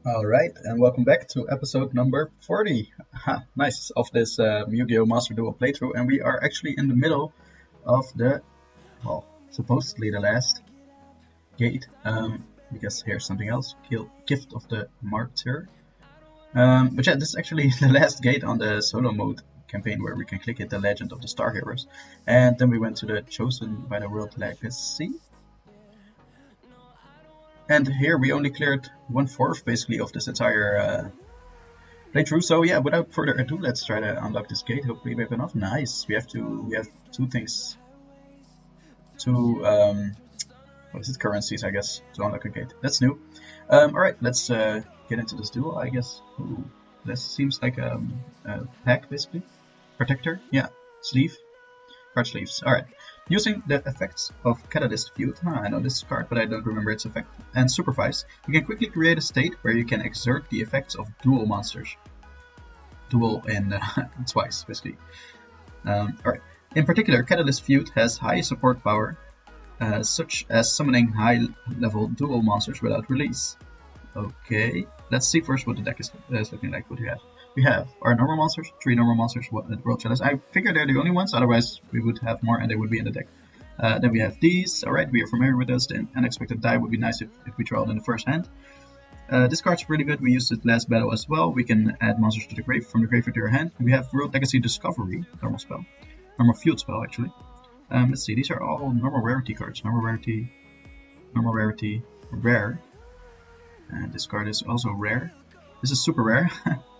Alright, and welcome back to episode number 40. Nice, of this Yu-Gi-Oh! Master Duel playthrough, and we are actually in the middle of the, well, supposedly the last gate, because here's something else, Gift of the Martyr. But yeah, this is actually the last gate on the solo mode campaign where we can click it, the Legend of the Star Heroes. And then we went to the Chosen by the World Legacy. And here we only cleared 1/4 basically of this entire playthrough. So yeah, without further ado, let's try to unlock this gate. Hopefully we have enough. Nice. We have two things, two what is it, currencies, I guess, to unlock a gate. That's new. All right, let's get into this duel, I guess. Ooh, this seems like a pack basically. Protector, yeah, sleeve, card sleeves. All right. Using the effects of Catalyst Feud, I know this card, but I don't remember its effect, and Supervise, you can quickly create a state where you can exert the effects of dual monsters. Dual in twice, basically. Alright. In particular, Catalyst Feud has high support power, such as summoning high-level dual monsters without release. Okay, let's see first what the deck is looking like. What do we have? We have our normal monsters, 3 normal monsters, World Chalice. I figure they're the only ones, otherwise we would have more and they would be in the deck. Then we have these. Alright, we are familiar with those. The unexpected die would be nice if we draw it in the first hand. This card's really good. We used it last battle as well. We can add monsters to the grave from the graveyard to your hand. We have World Legacy Discovery, normal spell. Normal field spell, actually. Let's see, these are all normal rarity cards. Normal rarity, rare. And this card is also rare. This is super rare,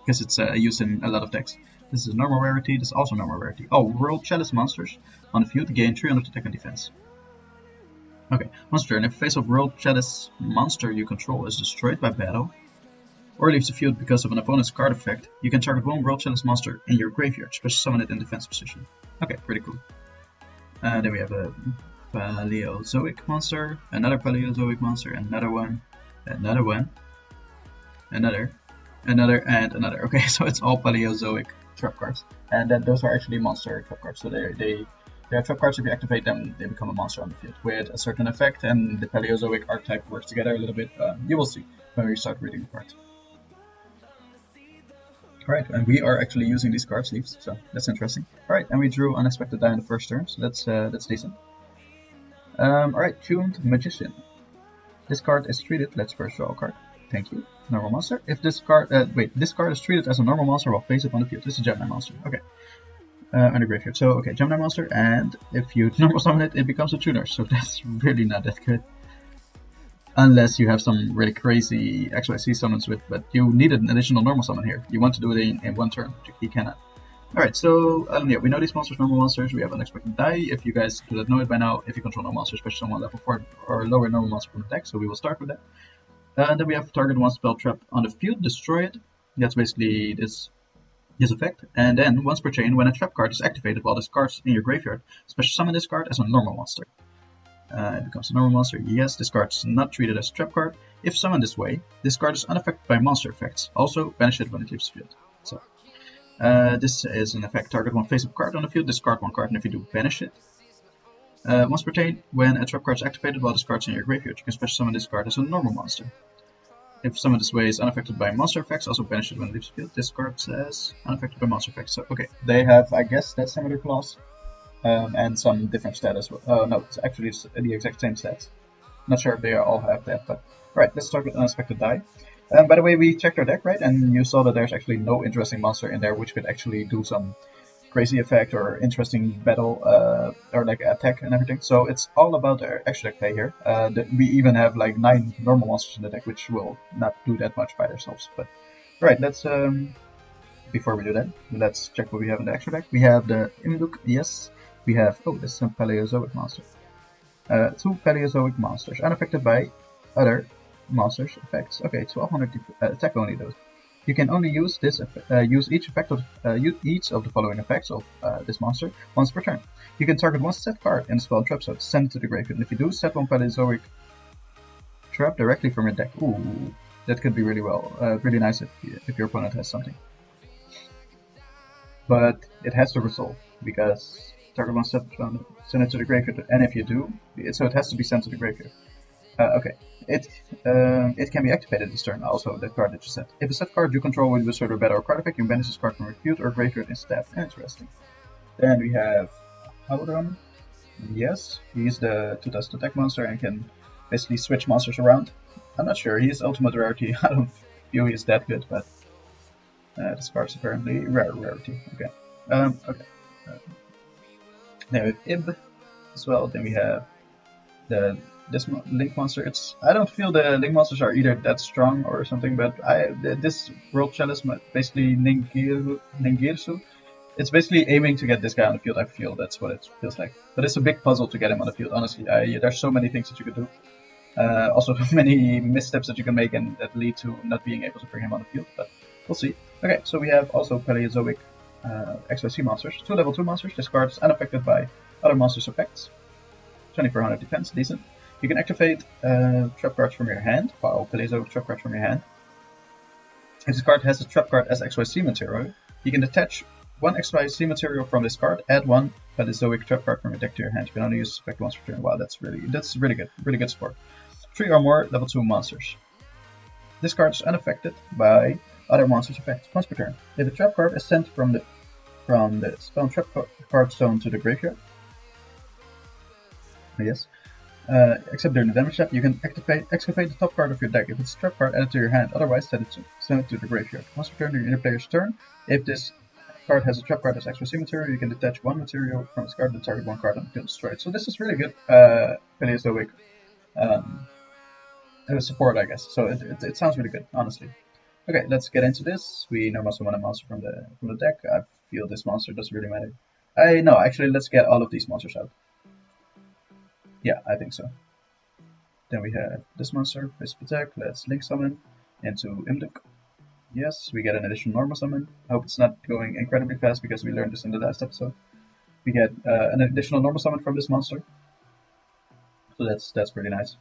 because it's used in a lot of decks. This is normal rarity, this is also normal rarity. Oh, World Chalice monsters. On the field, gain 300 attack and defense. Okay, monster turn. If face of World Chalice monster you control is destroyed by battle, or leaves the field because of an opponent's card effect, you can target one World Chalice monster in your graveyard, special summon it in defense position. Okay, pretty cool. Then we have a Paleozoic monster, another Paleozoic monster, another one, another, and another. Okay, so it's all Paleozoic trap cards, and then those are actually monster trap cards. So they are trap cards. If you activate them, they become a monster on the field with a certain effect, and the Paleozoic archetype works together a little bit. You will see when we start reading the cards. Alright, and we are actually using these card sleeves, so that's interesting. Alright, and we drew Unexpected Die in the first turn, so that's decent. Alright, Tuned Magician. This card is treated, let's first draw a card. Thank you. Normal monster. If this card, this card is treated as a normal monster while face up on the field. This is a Gemini monster. Okay. And a graveyard. So, okay, Gemini monster, and if you normal summon it, it becomes a tuner. So that's really not that good. Unless you have some really crazy XYZ summons with, but you need an additional normal summon here. You want to do it in one turn, but you cannot. Alright, so yeah, we know these monsters, normal monsters. We have Unexpected Die. If you guys do not know it by now, if you control normal monsters, especially someone level 4 or lower normal monster from the deck, so we will start with that. And then we have target one spell trap on the field, destroy it. That's basically this effect. And then once per chain, when a trap card is activated while this card's in your graveyard, special summon this card as a normal monster. It becomes a normal monster. Yes, this card is not treated as a trap card. If summoned this way, this card is unaffected by monster effects. Also, banish it when it leaves the field. So, this is an effect. Target one face-up card on the field, discard one card, and if you do, banish it. Once per turn, when a trap card is activated while this card is in your graveyard, you can special summon this card as a normal monster. If summoned this way is unaffected by monster effects, also banish it when it leaves the field. This card says unaffected by monster effects. So, okay, they have, I guess, that similar clause. And some different stats as well. No, it's actually the exact same stats. Not sure if they all have that, but alright, let's start with Unexpected Die. By the way, we checked our deck, right? And you saw that there's actually no interesting monster in there which could actually do some crazy effect or interesting battle or like attack and everything. So it's all about our extra deck play here. We even have like 9 normal monsters in the deck which will not do that much by themselves. But alright, let's before we do that, let's check what we have in the extra deck. We have the Imduk, yes. We have, oh, this is a Paleozoic monster. 2 Paleozoic monsters, unaffected by other monsters' effects. Okay, 1200 attack only though. You can only use this use each effect of each of the following effects of this monster once per turn. You can target one set card in the spell trap, so send it to the graveyard. And if you do, set one Paleozoic trap directly from your deck. Ooh, that could be really really nice if your opponent has something. But it has to resolve because target one set, send it to the graveyard, and if you do, so it has to be sent to the graveyard. Okay, it can be activated this turn. Also, the card that you set. If a set card you control with wizard or battle or card effect, you banish this card from your field or graveyard instead. Interesting. Then we have Howdron. Yes, he's the 2,000 attack monster and can basically switch monsters around. I'm not sure. He's ultimate rarity. I don't feel he's that good, but this card's apparently rarity. Okay. Okay. Then we have Ib as well. Then we have this Link monster. I don't feel the Link monsters are either that strong or something, but this World Chalice basically Ningirsu. It's basically aiming to get this guy on the field. I feel that's what it feels like. But it's a big puzzle to get him on the field. Honestly, there's so many things that you could do. Also, many missteps that you can make and that lead to not being able to bring him on the field. But we'll see. Okay, so we have also Paleozoic XYZ monsters. 2 level 2 monsters. This card is unaffected by other monsters' effects. 2400 defense, decent. You can activate trap cards from your hand. Wow, Paleozoic trap cards from your hand. If this card has a trap card as XYZ material, you can detach 1 XYZ material from this card, add 1 Paleozoic trap card from your deck to your hand. You can only use effect once per turn. Wow, that's really good. Really good support. 3 or more level 2 monsters. This card is unaffected by other monsters' effects once per turn. If a trap card is sent from the spell and trap card zone to the graveyard, yes, except during the damage step, you can excavate the top card of your deck. If it's a trap card, add it to your hand. Otherwise, send it to the graveyard. Once per turn during your player's turn, if this card has a trap card as XYZ material, you can detach 1 material from its card and target 1 card and kill destroy it. So this is really good Paleozoic support, I guess. So it sounds really good, honestly. Okay, let's get into this. We normal summon a monster from the deck. I feel this monster doesn't really matter. No, actually, let's get all of these monsters out. Yeah, I think so. Then we have this monster, Wisp Attack. Let's link summon into Imduk. Yes, we get an additional normal summon. I hope it's not going incredibly fast because we learned this in the last episode. We get an additional normal summon from this monster. So that's pretty nice.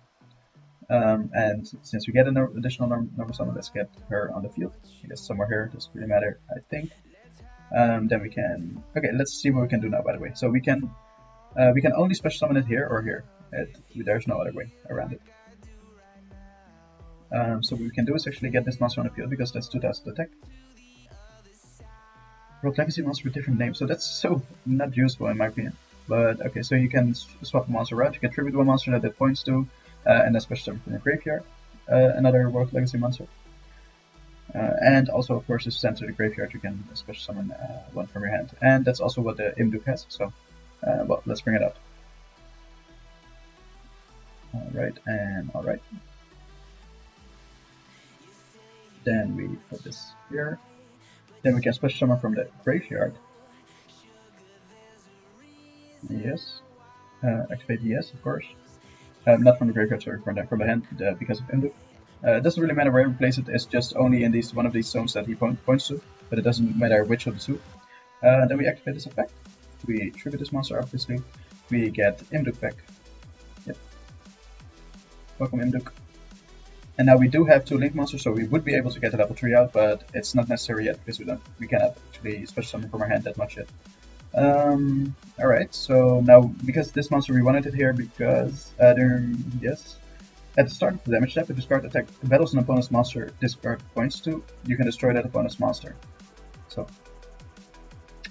And since we get an additional normal summon, let's get her on the field. I guess somewhere here, doesn't really matter, I think. Then we can... Okay, let's see what we can do now, by the way. So we can only special summon it here or here. There's no other way around it. So what we can do is actually get this monster on the field because that's 2000 attack. World Legacy monster with different names, so that's so not useful in my opinion. But okay, so you can swap a monster around. You can tribute 1 monster that it points to, and then special summon from your graveyard another World Legacy monster. And also, of course, if sent to the graveyard, you can special summon 1 from your hand. And that's also what the Imduk has. So, well, let's bring it up. Alright, and alright. Then we put this here. Then we can special summon from the graveyard. Yes. Activate yes, of course. Not from the graveyard, sorry, from the hand, because of Imduk. It doesn't really matter where we place it, it's just only in one of these zones that he points to, but it doesn't matter which of the two. Then we activate this effect. We tribute this monster, obviously. We get Imduk back. Yep. Welcome, Imduk. And now we do have 2 link monsters, so we would be able to get the level 3 out, but it's not necessary yet because we cannot actually special summon from our hand that much yet. Alright, so now because this monster we wanted it here because yes. At the start of the damage step, if this card battles an opponent's monster this card points to, you can destroy that opponent's monster. So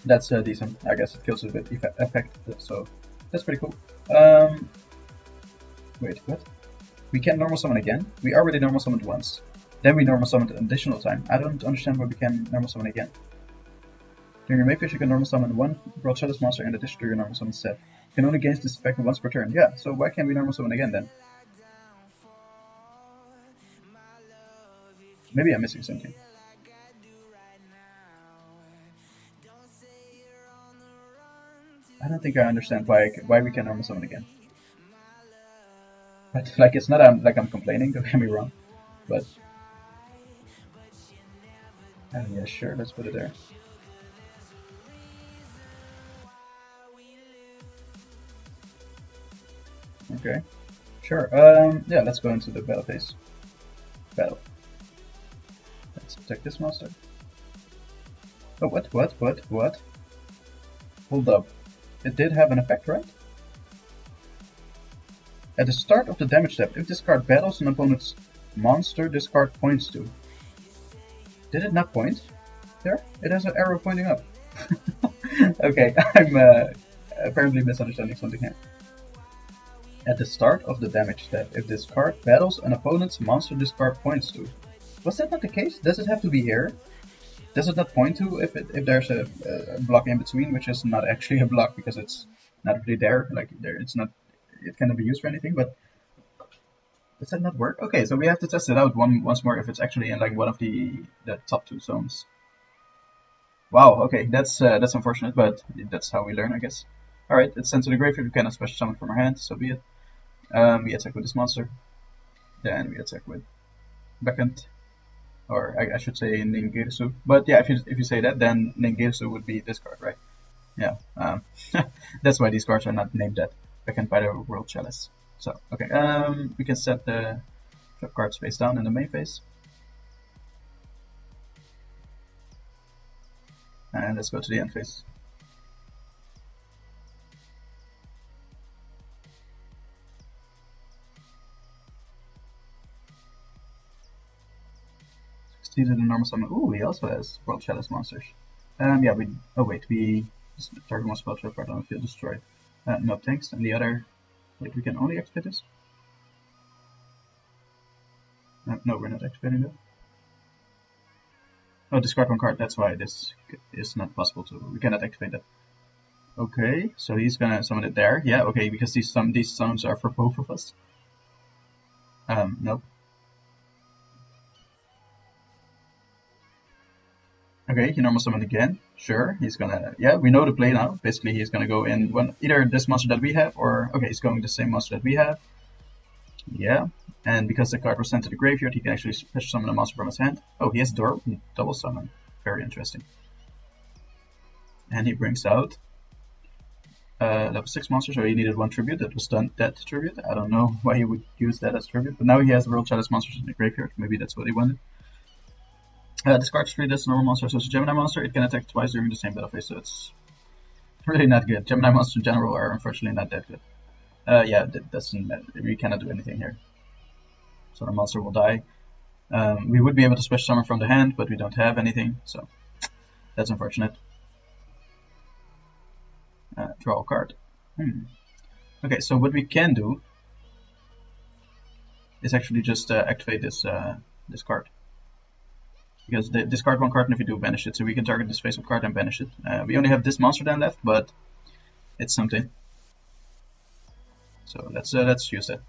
that's decent. I guess it kills it with effect, so that's pretty cool. Wait, what? We can normal summon again? We already normal summoned once. Then we normal summoned an additional time. I don't understand why we can normal summon again. During your main phase, you can normal summon 1 World Chalice monster in addition to your normal summon set. You can only gain this effect once per turn. Yeah, so why can't we normal summon again then? Maybe I'm missing something. I don't think I understand why we can normal summon again. But like it's not like I'm complaining, don't get me wrong. But yeah, sure, let's put it there. Okay, sure. Yeah, let's go into the battle phase. Battle. Let's attack this monster. Oh, what? Hold up. It did have an effect, right? At the start of the damage step, if this card battles an opponent's monster this card points to. Did it not point? There? It has an arrow pointing up. Okay, I'm apparently misunderstanding something here. At the start of the damage step, if this card battles an opponent's monster this card points to. Was that not the case? Does it have to be here? Does it not point to if there's a block in between, which is not actually a block because it's not really there, like there it's not, it cannot be used for anything, but does that not work? Okay, so we have to test it out once more if it's actually in like one of the top two zones. Wow, okay, that's unfortunate, but that's how we learn, I guess. Alright, it's sent to the graveyard, we cannot special summon from our hand, so be it. We attack with this monster, then we attack with Beckant, or I should say Ningetsu. But yeah, if you say that, then Ningetsu would be this card, right? Yeah, that's why these cards are not named that. Beckant by the World Chalice. So, okay, we can set the trap cards face down in the main phase. And let's go to the end phase. Succeeded in normal summon. Ooh, he also has World Chalice monsters. Yeah, we target one spell trap card on the field destroyed. No thanks. And the other, wait, we can only activate this? No, we're not activating that. Oh, discard one card. That's why this is not possible to. We cannot activate that. Okay, so he's gonna summon it there. Yeah, okay, because these summons are for both of us. Nope. Okay, he normal summon again. Sure, he's gonna. Yeah, we know the play now. Basically, he's gonna go in either this monster that we have, or okay, he's going the same monster that we have. Yeah, and because the card was sent to the graveyard, he can actually special summon a monster from his hand. Oh, he has double summon. Very interesting. And he brings out level 6 monster, so he needed one tribute. That was done that tribute. I don't know why he would use that as tribute, but now he has the World Chalice monsters in the graveyard. Maybe that's what he wanted. Discards 3 this normal monster, so it's a Gemini monster. It can attack twice during the same battle phase, so it's really not good. Gemini monsters in general are unfortunately not that good. Yeah, that doesn't matter. We cannot do anything here. So the monster will die. We would be able to special summon from the hand, but we don't have anything, so that's unfortunate. Draw a card. Okay, so what we can do is actually just activate this card. Because discard one card, and if you do, banish it. So we can target this face-up card and banish it. We only have this monster then left, but it's something. So let's use that.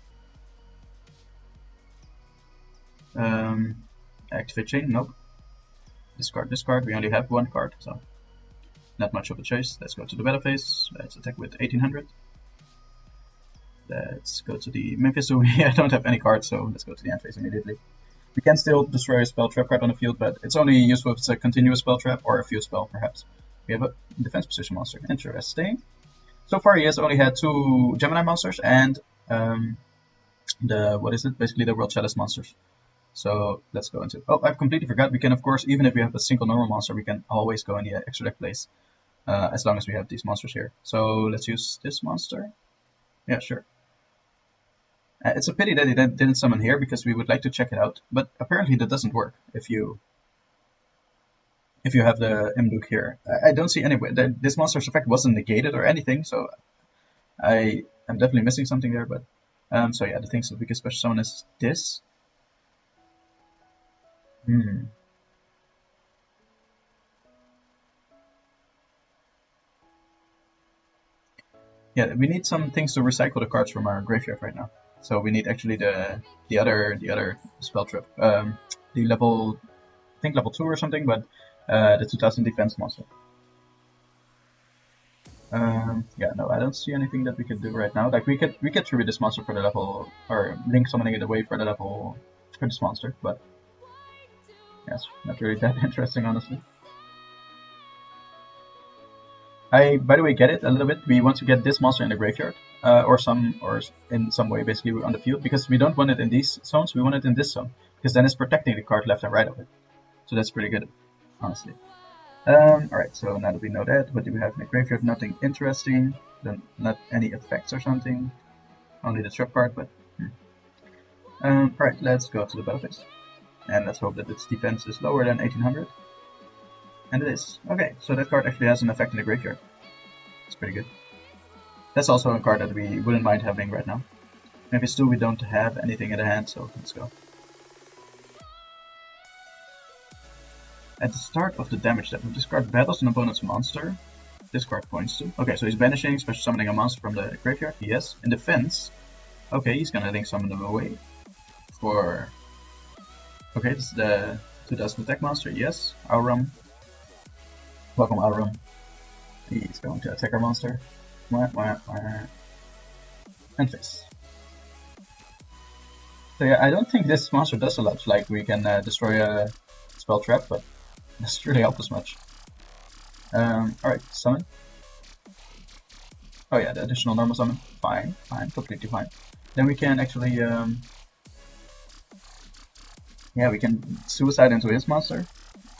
Activate chain, nope. Discard. We only have one card, so not much of a choice. Let's go to the battle phase. Let's attack with 1800. Let's go to the main phase. So I don't have any cards, so let's go to the end phase immediately. We can still destroy a spell trap card on the field, but it's only useful if it's a continuous spell trap or a fuse spell, perhaps. We have a defense position monster. Interesting. So far, he has only had 2 Gemini monsters and basically the World Chalice monsters. So let's go into. Oh, I've completely forgot. We can, of course, even if we have a single normal monster, we can always go in the extra deck place, as long as we have these monsters here. So let's use this monster. Yeah, sure. It's a pity that it didn't summon here, because we would like to check it out, but apparently that doesn't work if you have the Imduk here. I don't see any way that this monster's effect wasn't negated or anything, so I am definitely missing something there. But so yeah, the things that we can special summon is this. Yeah, we need some things to recycle the cards from our graveyard right now. So we need actually the other spell trap, the level, I think level 2 or something, but the 2000 defense monster. Yeah, no, I don't see anything that we could do right now. Like we could tribute this monster for the level, or link summoning it away for the level for this monster, but yes, not really that interesting, honestly. I, by the way, get it a little bit. We want to get this monster in the graveyard, or in some way, basically on the field, because we don't want it in these zones. We want it in this zone, because then it's protecting the card left and right of it. So that's pretty good, honestly. Alright, so now that we know that, what do we have in the graveyard? Nothing interesting. Not any effects or something. only the trap card, but alright, let's go to the battle phase. And let's hope that its defense is lower than 1800. And it is. Okay, so that card actually has an effect in the graveyard. It's pretty good. That's also a card that we wouldn't mind having right now. Maybe still we don't have anything in the hand, so let's go. At the start of the damage step, if this card battles an opponent's monster, this card points to. Okay, so he's banishing, special summoning a monster from the graveyard. Yes. In defense, okay, he's gonna link summon them away. For. Okay, this is the 2000 attack monster. Yes. Aurum. Welcome, Aurum. He's going to attack our monster. And face. So yeah, I don't think this monster does a lot. Like, we can destroy a spell trap, but it doesn't really help us much. Alright, summon. Oh yeah, the additional normal summon. Fine, completely fine. Then we can actually, yeah, we can suicide into his monster.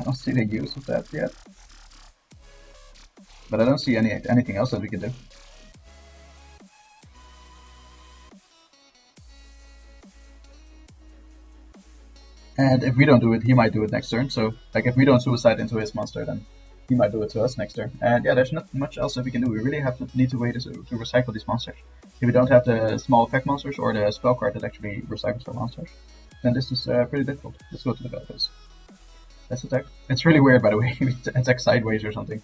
I don't see the use of that yet. But I don't see anything else that we can do. And if we don't do it, he might do it next turn. So, like, if we don't suicide into his monster, then he might do it to us next turn. And yeah, there's not much else that we can do. We really need to wait to recycle these monsters. If we don't have the small effect monsters or the spell card that actually recycles our monsters, then this is pretty difficult. Let's go to the battle phase. Let's attack. It's really weird, by the way. We attack sideways or something.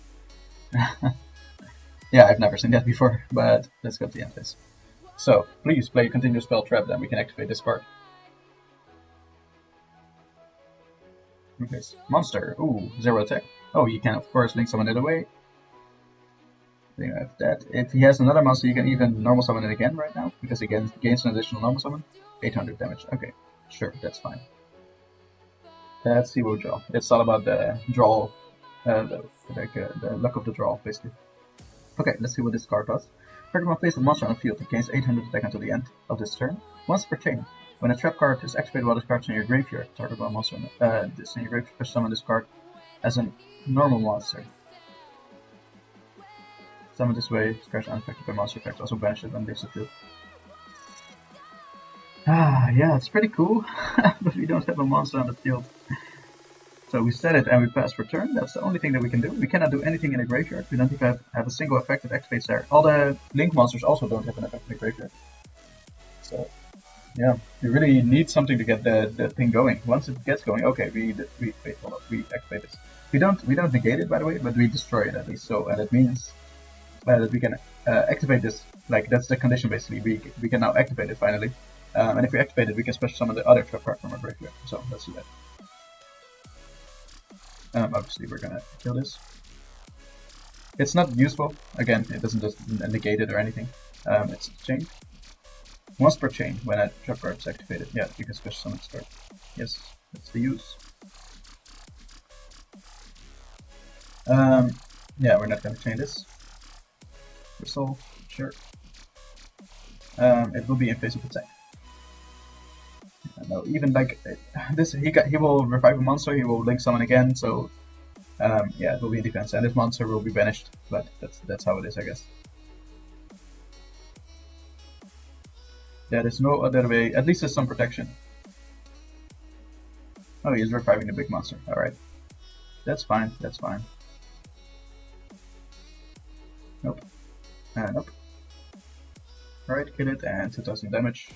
Yeah, I've never seen that before, but let's go to the end phase. So, please play a continuous spell trap, then we can activate this card. Okay, monster. Ooh, 0 attack. Oh, you can of course link summon it away. Then you have that. If he has another monster, you can even normal summon it again right now, because he gains an additional normal summon. 800 damage. Okay, sure, that's fine. Let's see what we draw. It's all about the draw, the luck of the draw, basically. Okay, let's see what this card does. Pokemon places a monster on the field. It gains 800 attack until the end of this turn. Once per chain. When a trap card is activated while this card is in your graveyard, target one monster this in your graveyard, summon this card as a normal monster. Summon this way, this card is unaffected by monster effects, also banish it when leaves the field. Ah, yeah, it's pretty cool, but we don't have a monster on the field. So we set it and we pass for turn. That's the only thing that we can do. We cannot do anything in the graveyard. We don't even have a single effect that activates there. All the link monsters also don't have an effect in the graveyard. So yeah, we really need something to get the thing going. Once it gets going, okay, we activate this. We don't negate it, by the way, but we destroy it at least. So, and it means that we can activate this. Like, that's the condition basically. We can now activate it finally. And if we activate it, we can special summon the other trap card from our graveyard. So let's do that. Obviously, we're gonna kill this. It's not useful. Again, it doesn't just negate it or anything. It's chain. Once per chain when a trap card is activated. Yeah, you can special summon this card. Yes, that's the use. Yeah, we're not gonna chain this. Resolve, sure. It will be in phase of attack. No, even like this, he will revive a monster. He will link summon again. So yeah, it will be in defense, and this monster will be banished. But that's how it is, I guess. There is no other way. At least there's some protection. Oh, he's reviving the big monster. All right, that's fine. That's fine. Nope. Nope. All right, kill it, and 2000 damage.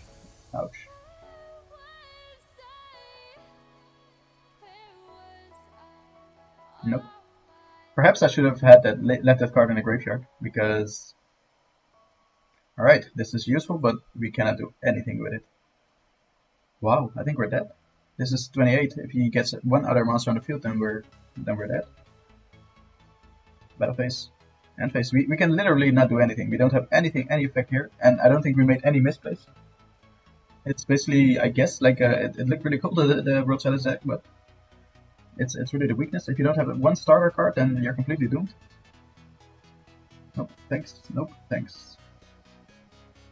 Ouch. Nope. Perhaps I should have had that left that card in the graveyard, because... Alright, this is useful, but we cannot do anything with it. Wow, I think we're dead. This is 28. If he gets one other monster on the field, then we're dead. Battle phase. End phase. We can literally not do anything. We don't have any effect here, and I don't think we made any misplays. It's basically, I guess, like it looked really cool, the World Chalice deck, but it's really the weakness. If you don't have one starter card, then you're completely doomed. Nope, thanks. Nope, thanks.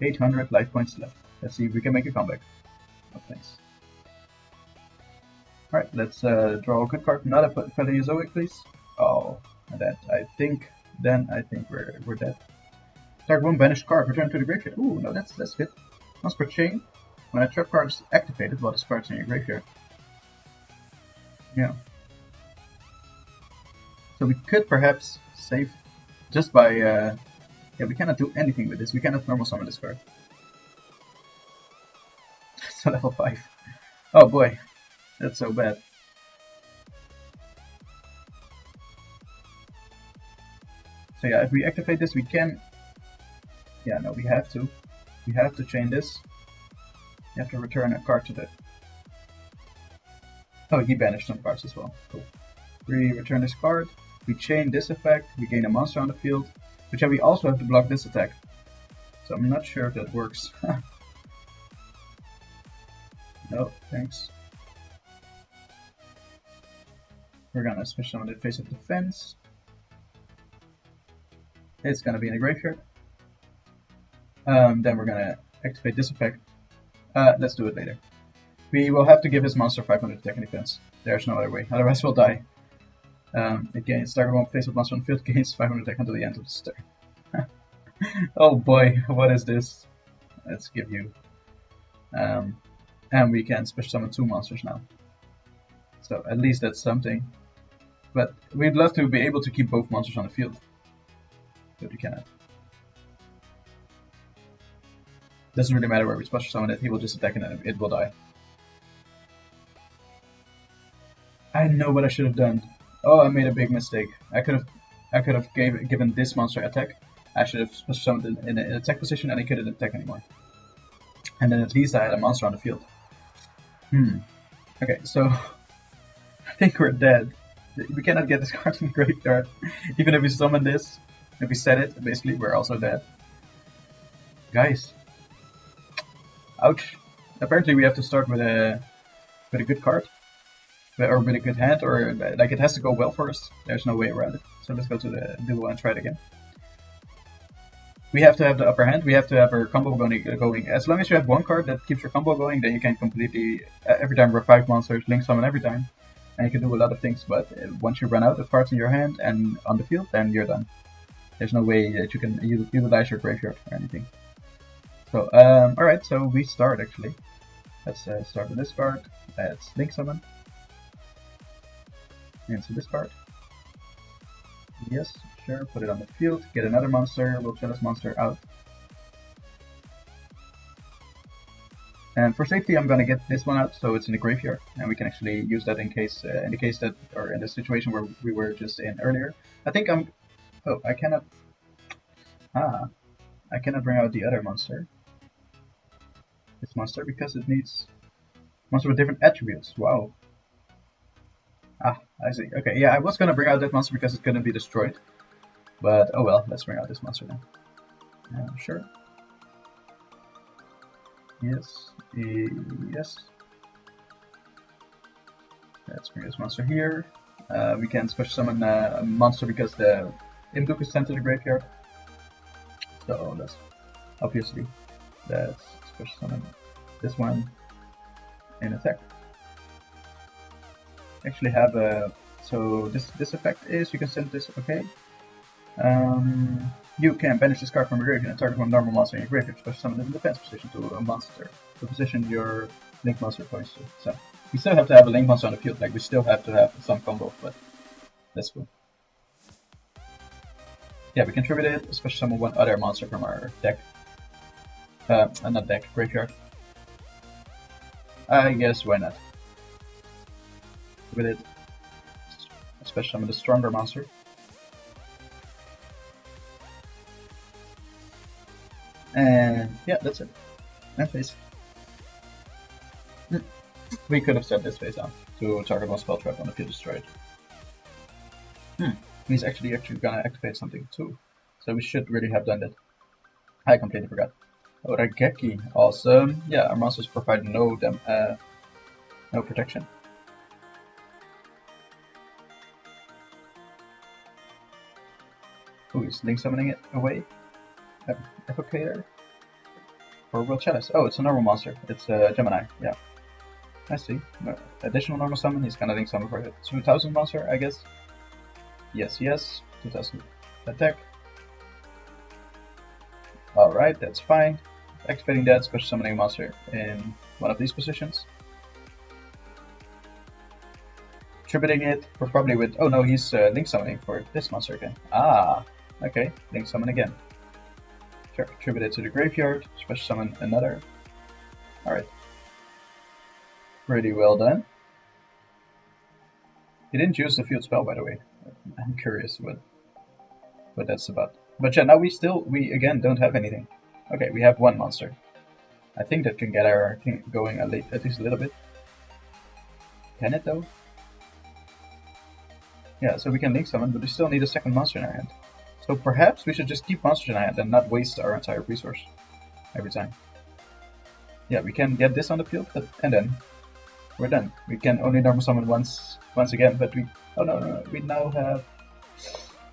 800 life points left. Let's see if we can make a comeback. Oh, thanks. Alright, let's draw a good card. Not a Paleozoic, please. Oh, that I think we're dead. Target one banished card. Return to the graveyard. Ooh, no, that's good. Once per chain, when a trap card is activated while this card is in your graveyard. Yeah. So we could perhaps save just by yeah, we cannot do anything with this. We cannot normal summon this card. So level 5. Oh boy, that's so bad. So yeah, if we activate this, we can. Yeah, no, we have to. We have to chain this. You have to return a card to the. Oh, he banished some cards as well. Cool. We return this card. We chain this effect. We gain a monster on the field, which we also have to block this attack. So I'm not sure if that works. No, thanks. We're gonna switch some of the face of defense. It's gonna be in the graveyard. Then we're gonna activate this effect. Let's do it later. We will have to give his monster 500 attack and defense. There's no other way, otherwise we'll die. It gains target one face of monster on the field gains 500 attack until the end of the turn. Oh boy, what is this? Let's give you. And we can special summon 2 monsters now. So at least that's something. But we'd love to be able to keep both monsters on the field. But we cannot. Doesn't really matter where we special summon it, he will just attack and it will die. I know what I should have done. Oh, I made a big mistake. I could have given this monster attack. I should have special summoned it in an attack position and he couldn't attack anymore. And then at least I had a monster on the field. Okay, so I think we're dead. We cannot get this card in the graveyard. Even if we summon this, if we set it, basically we're also dead. Guys. Ouch. Apparently we have to start with a good card. Or with a good hand, or like it has to go well for us. There's no way around it. So let's go to the duel and try it again. We have to have the upper hand, we have to have our combo going. As long as you have one card that keeps your combo going, then you can completely, every time revive monsters, link summon every time. And you can do a lot of things, but once you run out of cards in your hand and on the field, then you're done. There's no way that you can utilize your graveyard or anything. So, alright, so we start actually. Let's start with this card. Let's link summon. Into this card. Yes, sure, put it on the field, get another monster, we'll Chalice monster out. And for safety I'm gonna get this one out so it's in the graveyard, and we can actually use that in the case that, or in the situation where we were just in earlier. I think I cannot, I cannot bring out the other monster. This monster, because it needs monster with different attributes, wow. I see. Okay, yeah, I was gonna bring out that monster because it's gonna be destroyed. But, oh well, let's bring out this monster then. Sure. Yes. Yes. Let's bring this monster here. We can special summon a monster because the Imduk is sent to the graveyard. So that's obviously let's special summon this one in attack. Actually have a, so this effect is you can send this, okay. You can banish this card from your graveyard and target one normal monster in your graveyard, special summon it in defense position to a monster. To position your link monster points to. So we still have to have a link monster on the field, like we still have to have some combo, but that's cool. Yeah, we contribute it, especially summon one other monster from our deck. Not deck, graveyard. I guess why not? With it, especially summon the stronger monster. And yeah, that's it. And face. We could have set this face down to target one spell trap on the field destroyed. He's actually gonna activate something too. So we should really have done that. I completely forgot. Orageki, awesome. Yeah, our monsters provide no protection. Ooh, he's link summoning it away. Evocator. Or will Chalice. Oh, it's a normal monster. It's a Gemini, yeah. I see. Additional normal summon, he's gonna link summon for a 2000 monster, I guess. Yes, yes. 2000 attack. Alright, that's fine. activating that, special summoning a monster in one of these positions. Tributing it, probably with, oh no, he's link summoning for this monster again. Ah, okay, link summon again. Tribute it to the graveyard, special summon another. Alright. Pretty well done. He didn't use the field spell, by the way. I'm curious what that's about. But yeah, now we again don't have anything. Okay, we have one monster. I think that can get our thing going at least a little bit. Can it though? Yeah, so we can link summon, but we still need a second monster in our hand. So perhaps we should just keep monsters in our hand and not waste our entire resource every time. Yeah, we can get this on the field, and then we're done. We can only normal summon once again, but we... Oh no, we now have...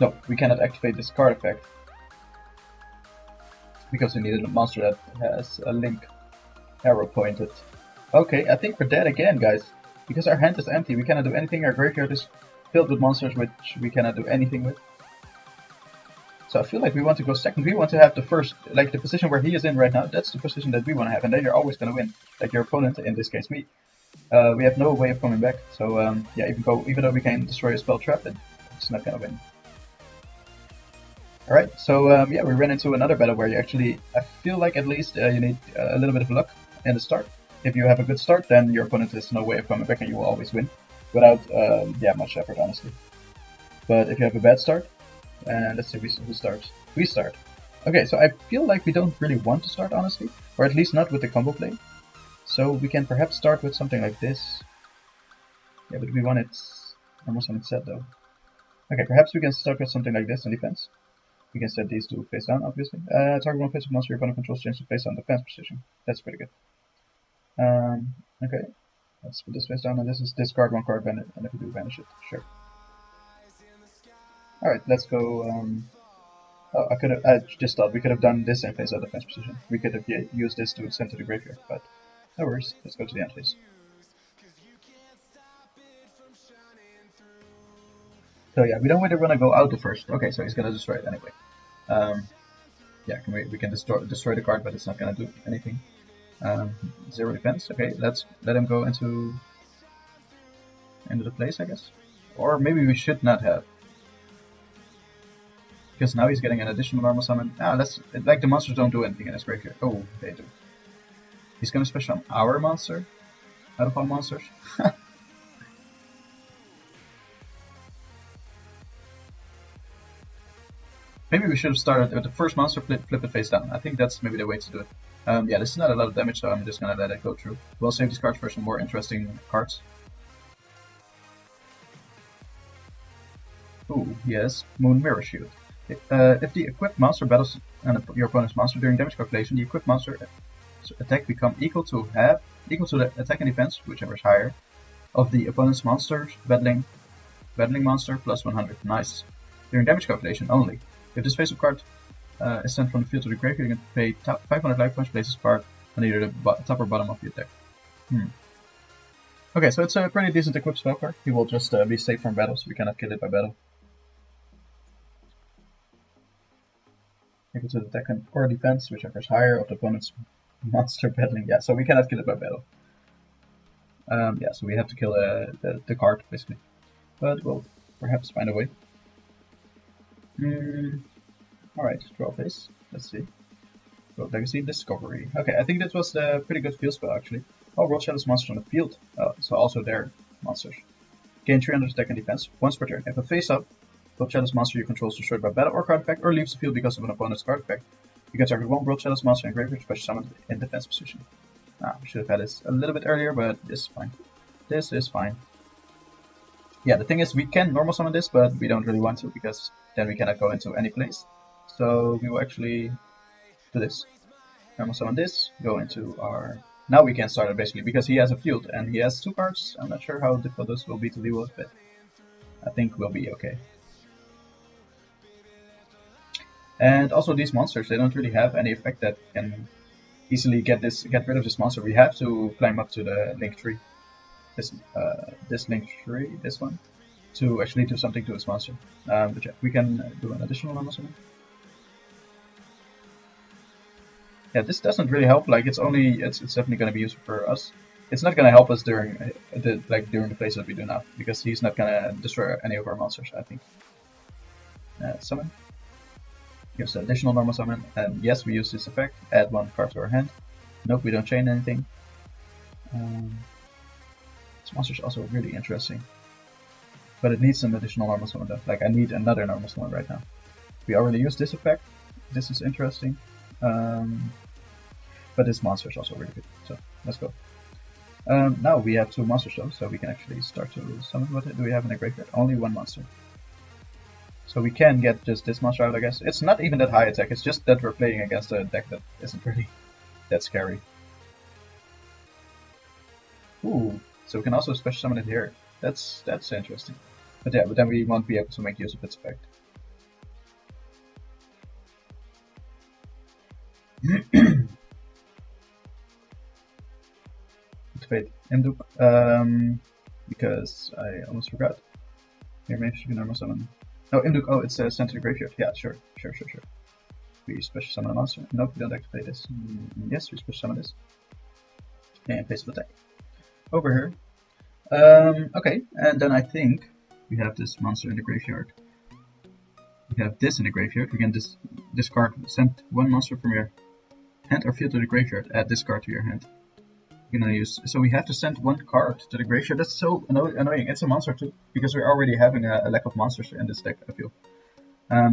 No, we cannot activate this card effect. Because we needed a monster that has a link arrow pointed. Okay, I think we're dead again, guys. Because our hand is empty, we cannot do anything. Our graveyard is filled with monsters which we cannot do anything with. So I feel like we want to go second. We want to have the first, like the position where he is in right now. That's the position that we want to have, and then you're always going to win. Like your opponent, in this case me. We have no way of coming back. So yeah, even though we can destroy a spell trap, it's not going to win. Alright, so yeah, we ran into another battle where you actually, I feel like at least you need a little bit of luck in the start. If you have a good start, then your opponent has no way of coming back and you will always win. Without yeah, much effort, honestly. But if you have a bad start, and let's see who starts. We start. Okay, so I feel like we don't really want to start, honestly. Or at least not with the combo play. So we can perhaps start with something like this. Yeah, but we want it almost on its set though. Okay, perhaps we can start with something like this in defense. We can set these two face down, obviously. Target one face of monster your opponent controls change to face down defense position. That's pretty good. Okay, let's put this face down, and this is discard one card, and if you do, banish it. Sure. Alright, let's go. Oh, I just thought we could have done this in face of defense position. We could have used this to send to the graveyard, but no worries. Let's go to the end phase. So yeah, we don't really want to go out the first. Okay, so he's gonna destroy it anyway. Yeah, we can destroy the card, but it's not gonna do anything. Zero defense. Okay, let's let him go into the place, I guess. Or maybe we should not have. Because now he's getting an additional normal summon. Ah, like the monsters don't do anything in his graveyard. Oh, they do. He's gonna special summon our monster out of all monsters. Maybe we should have started with the first monster, flip it face down. I think that's maybe the way to do it. Yeah, this is not a lot of damage, so I'm just gonna let it go through. We'll save these cards for some more interesting cards. Ooh, yes, Moon Mirror Shield. If the equipped monster battles your opponent's monster during damage calculation, the equipped monster attack becomes equal to the attack and defense, whichever is higher, of the opponent's monster's battling monster plus 100. Nice. During damage calculation only. If this face-up card is sent from the field to the graveyard, you can pay 500 life points, place this card on either the top or bottom of the attack. Okay, so it's a pretty decent equipped spell card. He will just be safe from battle, so we cannot kill it by battle. Equal to the attack or defense, whichever is higher of the opponent's monster battling. Yeah, so we cannot kill it by battle. Yeah, so we have to kill the card, basically. But we'll perhaps find a way. Alright, draw phase. Let's see. World Legacy Discovery. Okay, I think that was a pretty good field spell, actually. Oh, World Chalice monsters on the field. So also their monsters. Gain 300 attack and defense once per turn. If a face-up World Chalice monster you control is destroyed by battle or card effect, or leaves the field because of an opponent's card effect, you can target one World Chalice monster in graveyard special summoned in defense position. We should have had this a little bit earlier, but this is fine. This is fine. Yeah, the thing is, we can normal summon this, but we don't really want to, because then we cannot go into any place. So we will actually do this. Normal summon this, go into our... Now we can start it, basically, because he has a field, and he has 2 cards. I'm not sure how difficult this will be to deal with, but I think we'll be okay. And also these monsters, they don't really have any effect that can easily get rid of this monster. We have to climb up to the link tree. This link tree, this one, to actually do something to this monster. But yeah, we can do an additional normal summon. Yeah, this doesn't really help. Like it's definitely going to be useful for us. It's not going to help us during during the phase that we do now because he's not going to destroy any of our monsters. I think. Summon. Gives additional normal summon, and yes, we use this effect. Add one card to our hand. Nope, we don't chain anything. This monster is also really interesting, but it needs some additional normal summon though. Like I need another normal summon right now. We already used this effect. This is interesting. But this monster is also really good, so let's go. Now we have 2 monsters though, so we can actually start to summon. What do we have in the graveyard? Only 1 monster. So we can get just this monster out, I guess. It's not even that high attack, it's just that we're playing against a deck that isn't really that scary. Ooh, so we can also special summon it here. That's interesting. But yeah, but then we won't be able to make use of its effect. Activate Imduk, because I almost forgot. Here, maybe you can normal summon. Oh, Imduk, oh, it's sent to the graveyard. Yeah, sure. We special summon a monster. Nope, we don't activate this. Yes, we special summon this. And place of attack. Over here. Okay, and then I think we have this monster in the graveyard. We have this in the graveyard. We can discard, send 1 monster from your hand or field to the graveyard. Add this card to your hand. We're gonna use. So we have to send 1 card to the graveyard. That's so annoying. It's a monster too, because we're already having a lack of monsters in this deck. I feel.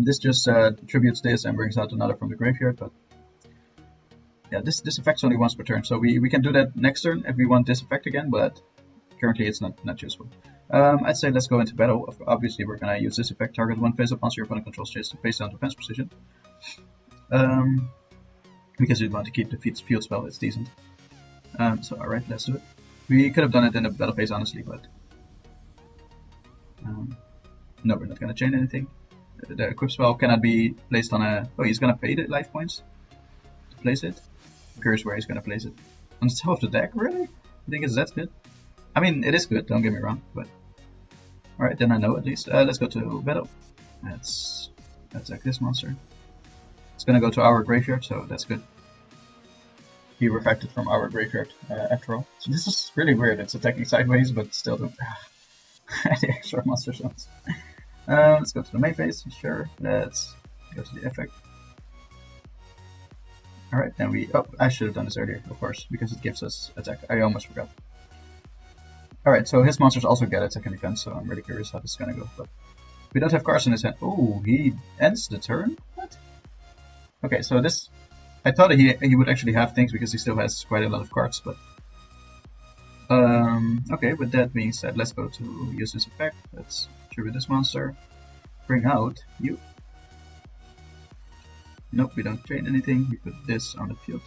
This just tributes this and brings out another from the graveyard, but yeah, this affects only once per turn. So we can do that next turn if we want this effect again, but currently it's not useful. I'd say let's go into battle. Obviously, we're gonna use this effect. Target 1 face-up monster your opponent controls changes to face-down defense position. Because we want to keep the field spell, it's decent. So alright, let's do it. We could have done it in the battle phase, honestly, but no, we're not gonna chain anything. The equip spell cannot be placed on a. Oh, he's gonna pay the life points to place it. I'm curious where he's gonna place it. On the top of the deck, really? I think it's that good. I mean, it is good. Don't get me wrong, but alright, then I know at least. Let's go to battle. Let's attack this monster. It's gonna go to our graveyard, so that's good. He refactored from our graveyard after all. So this is really weird. It's attacking sideways, but still the extra monster zones. Let's go to the main phase. Sure. Let's go to the effect. Alright, then we. Oh, I should have done this earlier, of course, because it gives us attack. I almost forgot. Alright, so his monsters also get attack and defense, so I'm really curious how this is gonna go. But we don't have cards in his hand. Oh, he ends the turn? What? Okay, so this. I thought he would actually have things because he still has quite a lot of cards, but okay, with that being said, let's go to use this effect. Let's tribute this monster. Bring out you. Nope, we don't chain anything. We put this on the field.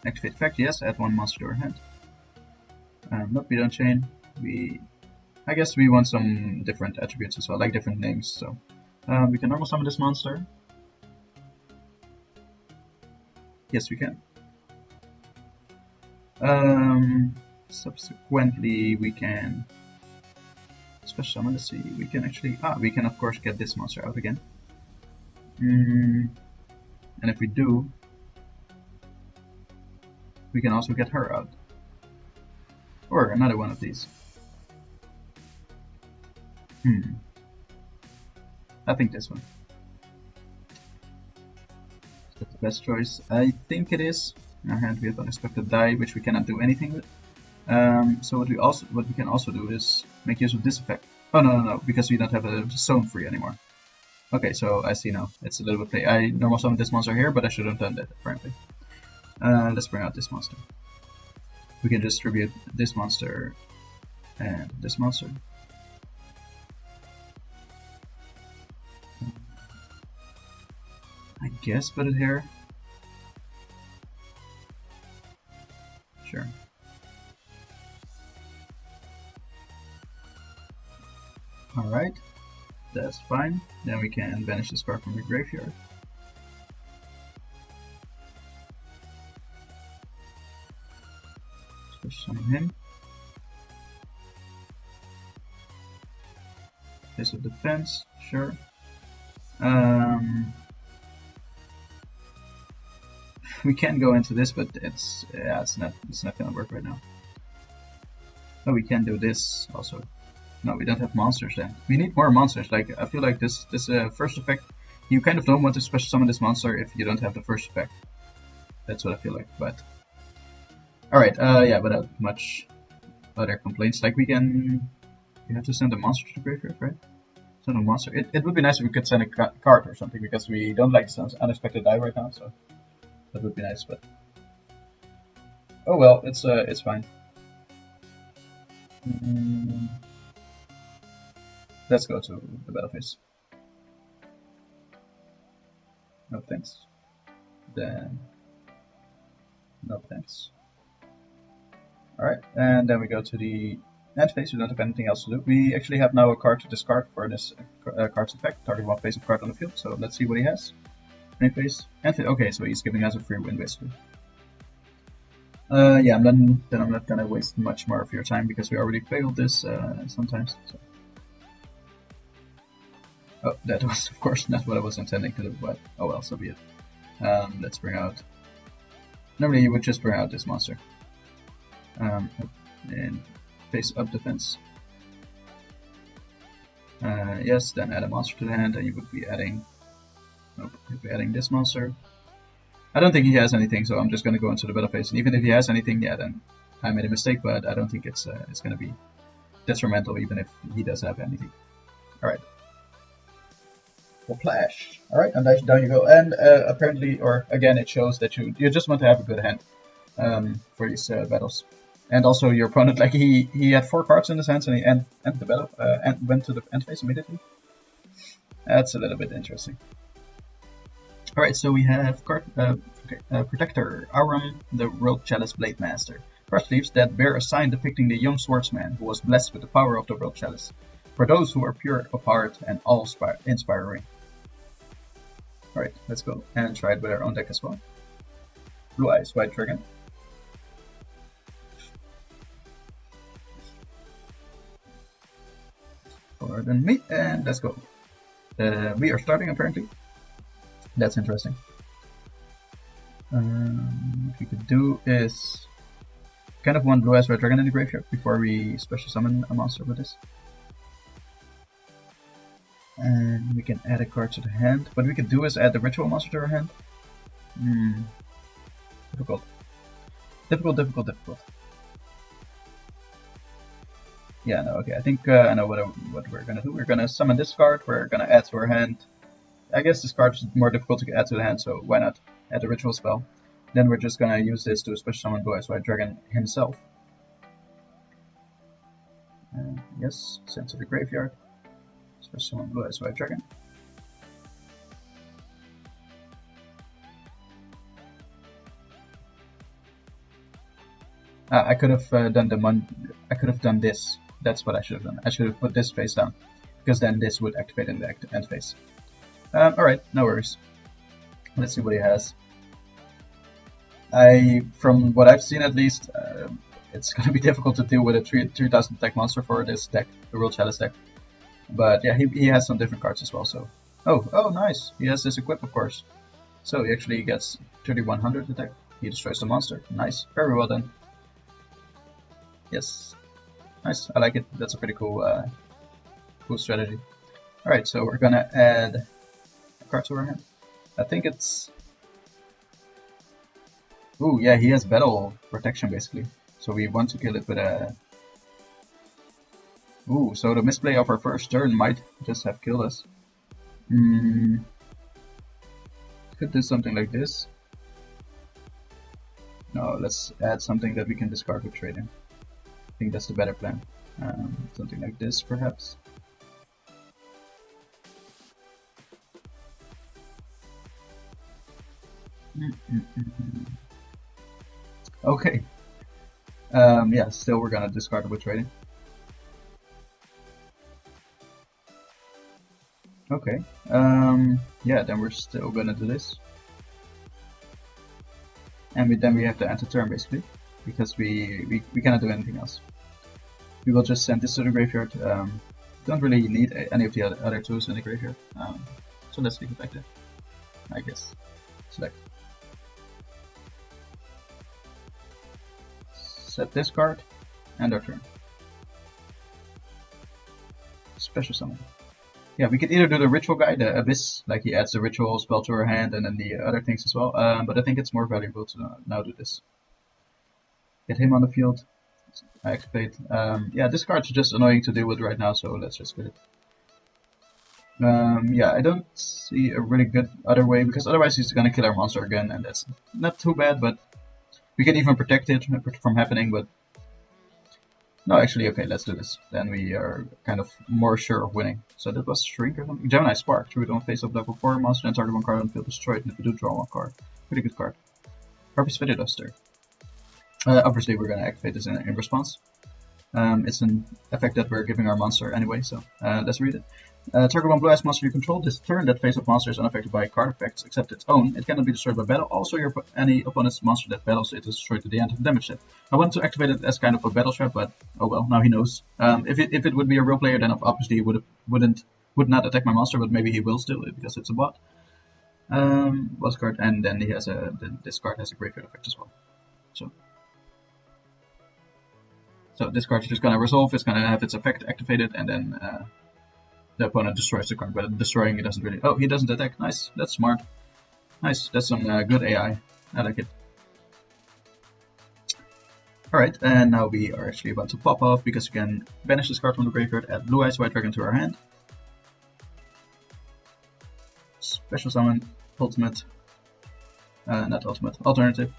Activate effect, yes, add 1 monster to our hand. Nope, we don't chain. I guess we want some different attributes as well, like different names, so we can normal summon this monster. Yes, we can. Subsequently, we can special summon. Let's see. We can actually. We can of course get this monster out again. And if we do, we can also get her out, or another one of these. I think this one. Is that the best choice? I think it is. In our hand we have unexpected die, which we cannot do anything with. So what we can also do is make use of this effect. Oh no, because we don't have a zone free anymore. Okay, so I see now. It's a little bit play. I normal summon this monster here, but I should have done that apparently. Let's bring out this monster. We can distribute this monster and this monster. I guess put it here. Sure. Alright, that's fine. Then we can banish this card from the graveyard. Special summon him. Place of defense, sure. we can go into this, but it's not gonna work right now. Oh, we can do this also. No, we don't have monsters then. We need more monsters. Like, I feel like this first effect, you kind of don't want to special summon this monster if you don't have the first effect. That's what I feel like. But alright, yeah, without much other complaints, like we have to send a monster to the graveyard, right? Send a monster. It would be nice if we could send a card or something, because we don't like some unexpected die right now, so that would be nice. But oh well, it's fine. Let's go to the battle phase. No thanks. Then no thanks. Alright, and then we go to the end phase. We don't have anything else to do. We actually have now a card to discard for this card's effect, target one face of card on the field. So let's see what he has. End phase. Okay, so he's giving us a free win basically. Yeah, I'm not gonna waste much more of your time because we already failed this sometimes. So. Oh, that was of course not what I was intending to do, but oh well, so be it. Let's bring out. Normally you would just bring out this monster. And face up defense. Yes, then add a monster to the hand, and you would be adding. Nope, you'd be adding this monster. I don't think he has anything, so I'm just gonna go into the battle phase. And even if he has anything, yeah, then I made a mistake, but I don't think it's gonna be detrimental, even if he does have anything. All right. Well, Flash. All right, and down you go. And apparently, or again, it shows that you just want to have a good hand for these battles. And also, your opponent, like he had 4 cards in his hands, and he ended the battle and went to the end phase immediately. That's a little bit interesting. All right, so we have Protector, Aurum, the World Chalice Blade Master. Card sleeves that bear a sign depicting the young swordsman who was blessed with the power of the World Chalice. For those who are pure of heart and all-inspiring. Alright, let's go and try it with our own deck as well. Blue Eyes, White Dragon. Taller than me, and let's go. We are starting apparently. That's interesting. What we could do is kind of want Blue Eyes White Dragon in the graveyard before we special summon a monster with this. And we can add a card to the hand. What we could do is add the ritual monster to our hand. Difficult. Difficult. Yeah, no, okay. I think I know what we're gonna do. We're gonna summon this card. We're gonna add to our hand. I guess this card is more difficult to add to the hand, so why not add the ritual spell? Then we're just gonna use this to special summon Blue Eyes White Dragon himself. Yes, send to the graveyard. Special summon Blue Eyes White Dragon. I could have done this. That's what I should have done. I should have put this face down, because then this would activate in the end phase. Alright, no worries. Let's see what he has. From what I've seen at least, it's gonna be difficult to deal with a 3000 attack monster for this deck, the World Chalice deck. But yeah, he has some different cards as well. So oh nice. He has this equip, of course. So he actually gets 3100 attack. He destroys the monster. Nice, very well done. Yes, nice. I like it. That's a pretty cool, cool strategy. All right, so we're gonna add a card to our hand. I think it's. Ooh, yeah, he has battle protection basically. So we want to kill it with a. Ooh, so the misplay of our first turn might just have killed us. Could do something like this. No, let's add something that we can discard with trading. I think that's the better plan. Something like this, perhaps. Okay. Yeah, still we're gonna discard it with trading. Okay. Yeah, then we're still gonna do this. And then we have to end the turn basically, because we cannot do anything else. We will just send this to the graveyard. Don't really need any of the other tools in the graveyard. So let's leave it like that, I guess. Select. set this card, end our turn. Special summon. Yeah, we could either do the ritual guy, the Abyss, like he adds the ritual spell to our hand and then the other things as well, but I think it's more valuable to now do this. Get him on the field, I activate. Yeah, this card's just annoying to deal with right now, so let's just get it. Yeah, I don't see a really good other way, because otherwise he's gonna kill our monster again, and that's not too bad, but we can even protect it from happening, but no, actually, okay, let's do this. Then we are kind of more sure of winning. So that was Shrink or something. Gemini Spark. True, don't face up level 4 monster and target one card on the field destroyed. And if we do, draw one card. Pretty good card. Harpy's Fitted Duster. Obviously, we're going to activate this in response. It's an effect that we're giving our monster anyway, so let's read it. Target one blue-eyes monster you control. This turn, that face-up monster is unaffected by card effects except its own. It cannot be destroyed by battle. Also, any opponent's monster that battles it is destroyed to the end of the damage set. I wanted to activate it as kind of a battle trap, but oh well, now he knows. If it would be a real player, then obviously he would not attack my monster, but maybe he will still because it's a bot. Boss card, and then he has this card has a graveyard effect as well. So this card is just gonna resolve. It's gonna have its effect activated, and then the opponent destroys the card. But destroying it doesn't really. Oh, he doesn't attack. Nice. That's smart. Nice. That's some good AI. I like it. Alright, and now we are actually about to pop off because we can banish this card from the graveyard, add Blue Eyes White Dragon to our hand. Special summon, ultimate, not ultimate, alternative.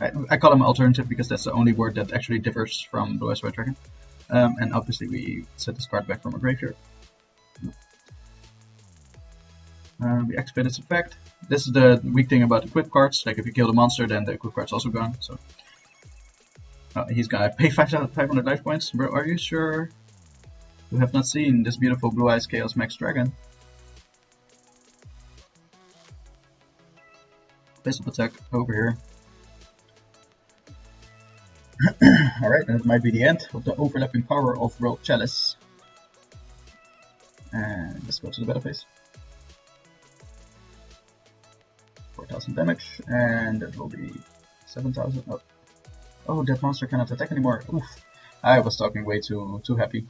I call him alternative because that's the only word that actually differs from Blue Eyes White Dragon. And obviously we set this card back from our graveyard. We activate its effect. This is the weak thing about equip cards. Like if you kill the monster, then the equip card's also gone. So he's gonna pay 500 life points. Bro, are you sure you have not seen this beautiful Blue Eyes Chaos Max Dragon? Face-up attack over here. Alright, and it might be the end of the overlapping power of World Chalice. And let's go to the battle phase. 4,000 damage, and that will be 7,000. Oh, that monster cannot attack anymore. Oof. I was talking way too happy.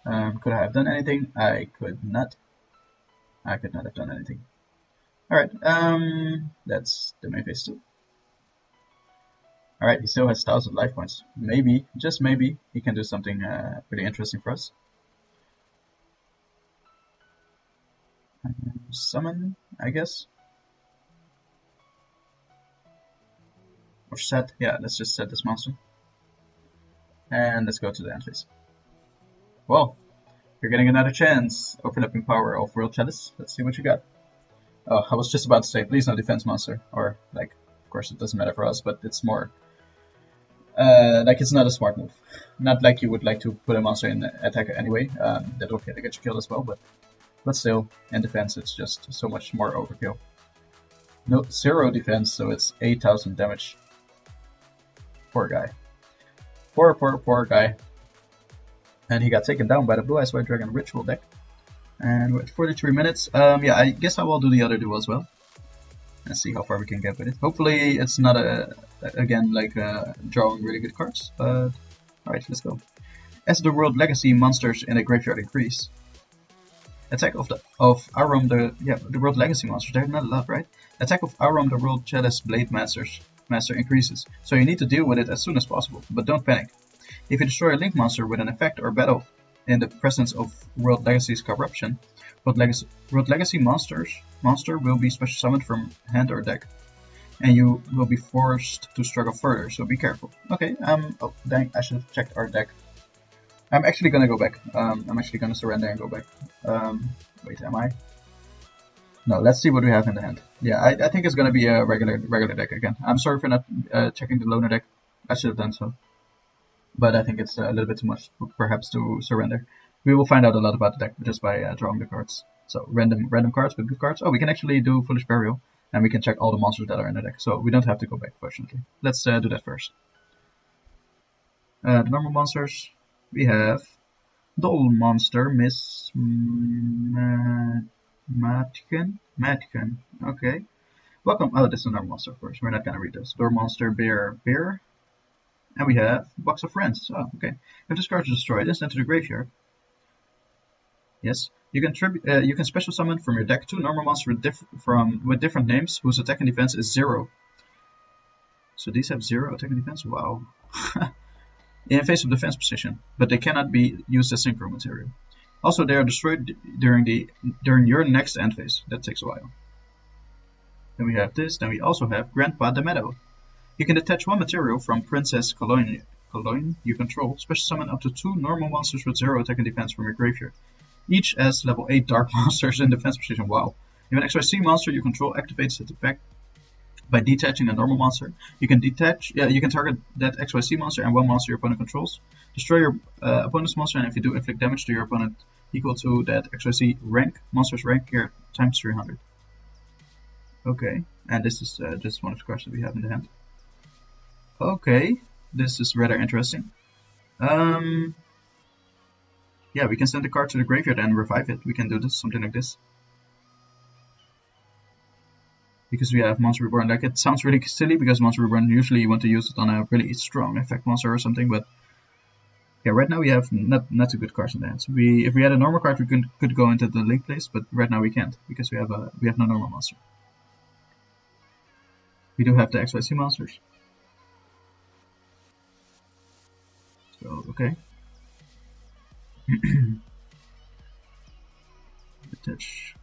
Could I have done anything? I could not. I could not have done anything. Alright, that's the main phase 2. Alright, he still has 1,000 life points. Maybe, just maybe, he can do something pretty interesting for us. Summon, I guess. Or set, yeah, let's just set this monster. And let's go to the end phase. Well, you're getting another chance. Overlapping power of World Chalice. Let's see what you got. Oh, I was just about to say, please no defense monster. Or, like, of course it doesn't matter for us, but it's more... like it's not a smart move. Not like you would like to put a monster in attack anyway. That will get you killed as well, but still, in defense it's just so much more overkill. No, 0 defense, so it's 8,000 damage. Poor guy. Poor guy. And he got taken down by the Blue Eyes White Dragon Ritual deck. And we're at 43 minutes. Yeah, I guess I will do the other duel as well. And see how far we can get with it. Hopefully it's not again like drawing really good cards, but alright, let's go. As the World Legacy monsters in a graveyard increase, attack of Aram the World Legacy monsters, they're not a lot, right? Attack of Aram the World Chalice Blade Master increases, so you need to deal with it as soon as possible, but don't panic. If you destroy a Link monster with an effect or battle in the presence of World Legacy's corruption, World Legacy monster will be special summoned from hand or deck, and you will be forced to struggle further, so be careful. Okay, oh dang, I should have checked our deck. I'm actually gonna go back. I'm actually gonna surrender and go back. Wait, am I? No, let's see what we have in the hand. Yeah, I think it's gonna be a regular deck again. I'm sorry for not checking the loner deck. I should have done so. But I think it's a little bit too much, perhaps, to surrender. We will find out a lot about the deck just by drawing the cards. So random cards with good cards. Oh, we can actually do Foolish Burial, and we can check all the monsters that are in the deck. So we don't have to go back, fortunately. Let's do that first. The normal monsters, we have Duel monster, Miss Matkin. Okay. Welcome. Oh, this is a normal monster, of course. We're not gonna read this. Door monster, Bear. And we have Box of Friends. Oh, okay. If this card is destroyed, it's sent to the graveyard. Yes. You can special summon from your deck 2 normal monsters with different names whose attack and defense is 0. So these have 0 attack and defense? Wow. In face of defense position, but they cannot be used as synchro material. Also, they are destroyed during your next end phase. That takes a while. Then we have this. Then we also have Grandpa the Meadow. You can detach one material from Princess Cologne you control. Special summon up to 2 normal monsters with 0 attack and defense from your graveyard. Each as level 8 dark monsters in defense position. Wow. If an XYZ monster you control activates its effect by detaching a normal monster, you can target that XYZ monster and one monster your opponent controls. Destroy your opponent's monster, and if you do, inflict damage to your opponent equal to that XYZ monster's rank here times 300. Okay, and this is just one of the cards that we have in the hand. Okay, this is rather interesting. Yeah, we can send the card to the graveyard and revive it. We can do this, something like this. Because we have Monster Reborn. Like, it sounds really silly because Monster Reborn usually you want to use it on a really strong effect monster or something, but yeah, right now we have not too good cards in the hand. So if we had a normal card, we could go into the link place, but right now we can't because we have no normal monster. We do have the XYZ monsters. So okay. Attach.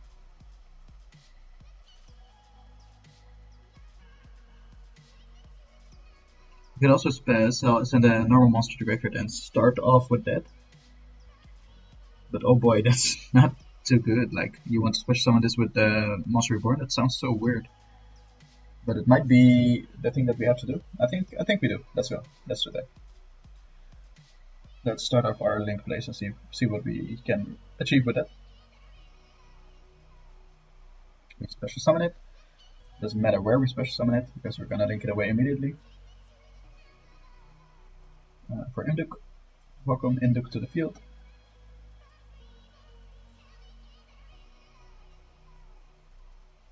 You can also send a normal monster to graveyard and start off with that. But oh boy, that's not too good. Like, you want to special summon this with the Monster Reborn? That sounds so weird. But it might be the thing that we have to do. I think we do. Let's go. Let's do that. Let's start off our link place and see what we can achieve with that. We special summon it. Doesn't matter where we special summon it because we're gonna link it away immediately. For Induk, welcome Induk to the field.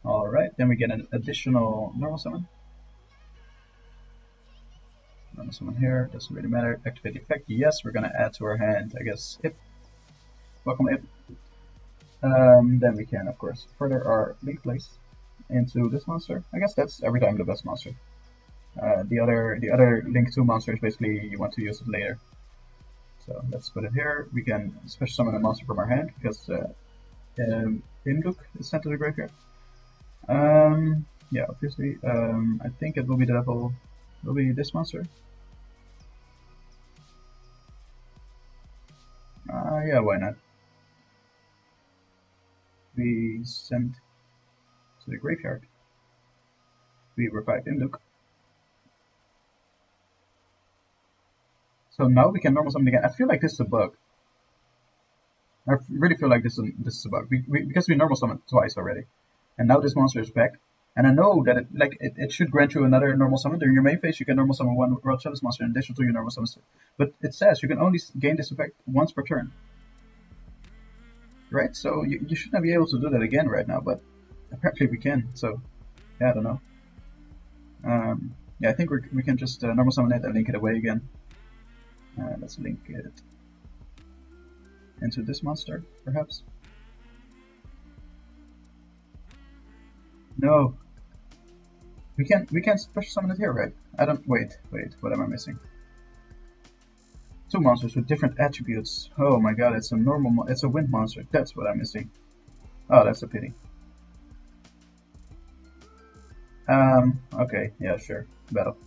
Alright, then we get an additional normal summon. Normal summon here, doesn't really matter. Activate the effect, yes, we're gonna add to our hand, I guess, Ip. Welcome Ip. Then we can, of course, further our link place into this monster. I guess that's every time the best monster. The other Link 2 monster is basically you want to use it later. So let's put it here. We can special summon a monster from our hand because Imduk is sent to the graveyard. Yeah, obviously. I think it will be will be this monster. Yeah, why not? We send to the graveyard. We revive Imduk. So now we can normal summon again. I feel like this is a bug. I really feel like this is a bug because we normal summoned twice already, and now this monster is back. And I know that it should grant you another normal summon during your main phase. You can normal summon one Chalice monster in addition to your normal summons, but it says you can only gain this effect once per turn. Right? So you should not be able to do that again right now, but apparently we can. So yeah, I don't know. Yeah, I think we can just normal summon it and link it away again. Let's link it into this monster, perhaps. No, we can't special summon it here, right? I don't. Wait. What am I missing? 2 monsters with different attributes. Oh my god, it's a wind monster. That's what I'm missing. Oh, that's a pity. Okay, yeah, sure. Battle.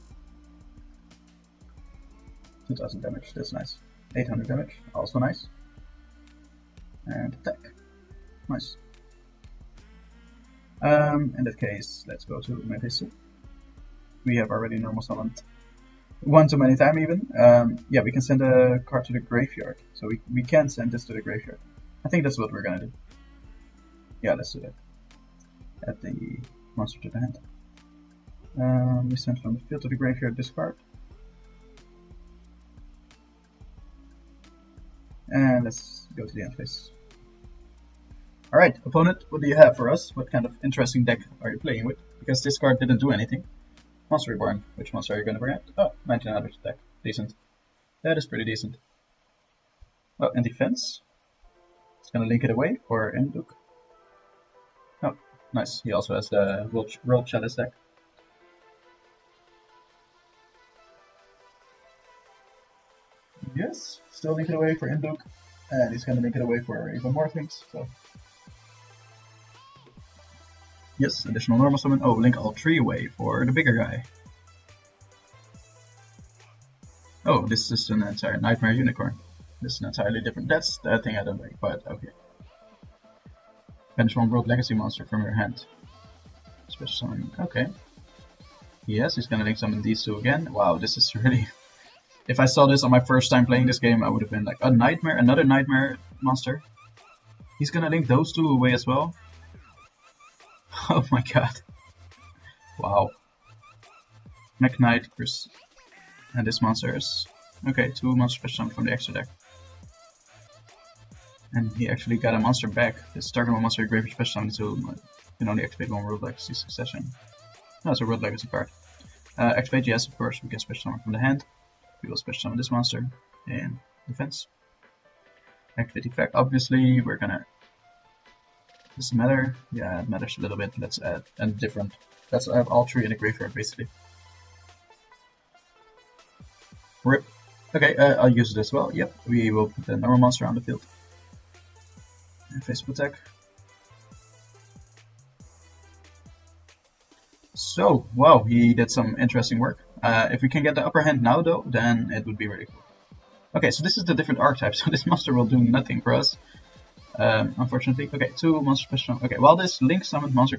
2000 damage, that's nice. 800 damage, also nice. And attack. Nice. In that case, let's go to Mephisto. We have already normal summoned one too many times even. Yeah, we can send a card to the graveyard. So we can send this to the graveyard. I think that's what we're gonna do. Yeah, let's do that. Add the monster to the hand. We send from the field to the graveyard this card. And let's go to the end phase. Alright, opponent, what do you have for us? What kind of interesting deck are you playing with? Because this card didn't do anything. Monster Reborn. Which monster are you going to bring out? Oh, 1900 deck. decent. That is pretty decent. Oh, and defense. It's gonna link it away for Induk. Oh, nice. He also has the World Chalice deck. Yes, still link it away for Induk. And he's gonna link it away for even more things, so. Yes, additional normal summon. Oh, link all 3 away for the bigger guy. Oh, this is an entire Nightmare Unicorn. This is entirely different. That's the thing I don't like, but okay. Banish one World Legacy monster from your hand. Special summon. Okay. Yes, he's gonna link summon these 2 again. Wow, this is really. If I saw this on my first time playing this game, I would have been like, a nightmare, another nightmare monster. He's gonna link those 2 away as well. Oh my god. Wow. Mech Knight, Chris. And this monster is. Okay, 2 monster special summon from the extra deck. And he actually got a monster back. This target one monster graveyard special summon to can only activate 1 World Legacy succession. No, it's a World Legacy card. Activate, yes, of course, we get special summon from the hand. We will special summon this monster in defense. Activate effect, obviously, we're gonna. Does it matter? Yeah, it matters a little bit. Let's add and different. Let's add all 3 in the graveyard, basically. Rip. Okay, I'll use it as well. Yep, we will put the normal monster on the field. And face attack. So, wow, he did some interesting work. If we can get the upper hand now, though, then it would be really cool. Okay, so this is the different archetypes. So this monster will do nothing for us, unfortunately. Okay, 2 monster special. Okay, while this link summoned monster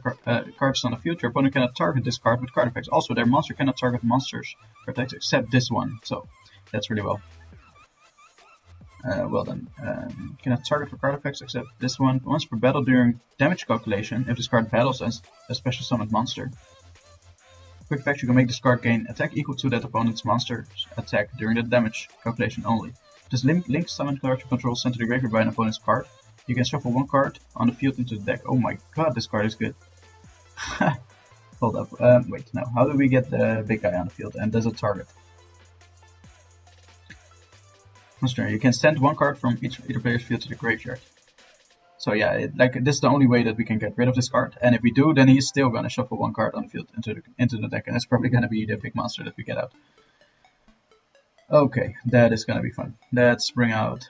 cards on the field, your opponent cannot target this card with card effects. Also, their monster cannot target monsters card effects except this one. So that's really well. Well then, cannot target for card effects except this one. Once per battle during damage calculation, if this card battles as a special summoned monster. Quick effect, you can make this card gain attack equal to that opponent's monster's attack during the damage calculation only. This link summon card you control sent to the graveyard by an opponent's card. You can shuffle 1 card on the field into the deck. Oh my god, this card is good. Hold up, wait, no. How do we get the big guy on the field and does it target? You can send 1 card from either player's field to the graveyard. So yeah, this is the only way that we can get rid of this card. And if we do, then he's still gonna shuffle 1 card on the field into the deck, and it's probably gonna be the big monster that we get out. Okay, that is gonna be fun. Let's bring out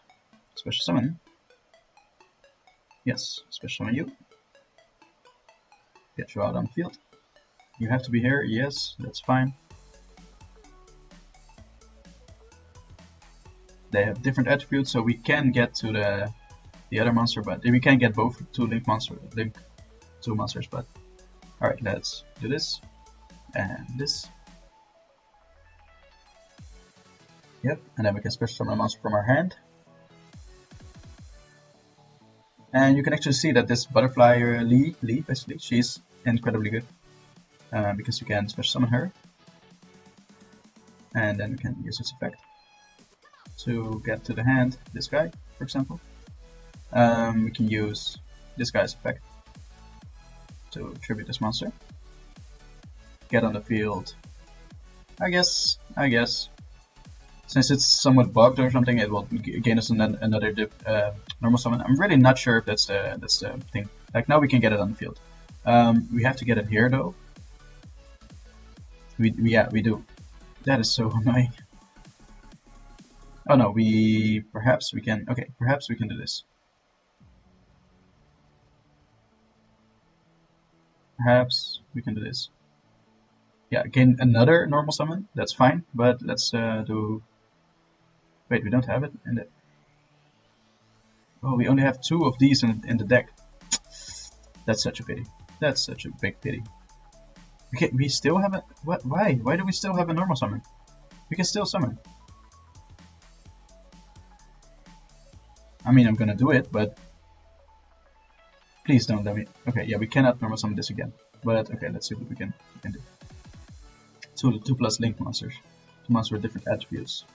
special summon. Yes, special summon you. Get you out on the field. You have to be here. Yes, that's fine. They have different attributes, so we can get to the other monster, but we can get both 2 link 2 monsters. But all right, let's do this and this. Yep, and then we can special summon a monster from our hand. And you can actually see that this butterfly Lee, basically, she's incredibly good because you can special summon her, and then we can use its effect to get to the hand this guy, for example. We can use this guy's effect to tribute this monster. Get on the field. I guess. Since it's somewhat bugged or something, it will gain us another normal summon. I'm really not sure if that's the thing. Like now we can get it on the field. We have to get it here though. We do. That is so annoying. Oh no, perhaps we can do this. Perhaps we can do this. Yeah, gain another normal summon. That's fine, but let's do. Wait, we don't have it in the. Oh, we only have 2 of these in the deck. That's such a pity. That's such a big pity. Okay, we still have a. What? Why? Why do we still have a normal summon? We can still summon. I mean, I'm gonna do it, but please don't let me. Okay, yeah, we cannot normal summon this again. But okay, let's see what we can do. 2 plus link monsters. 2 monsters with different attributes.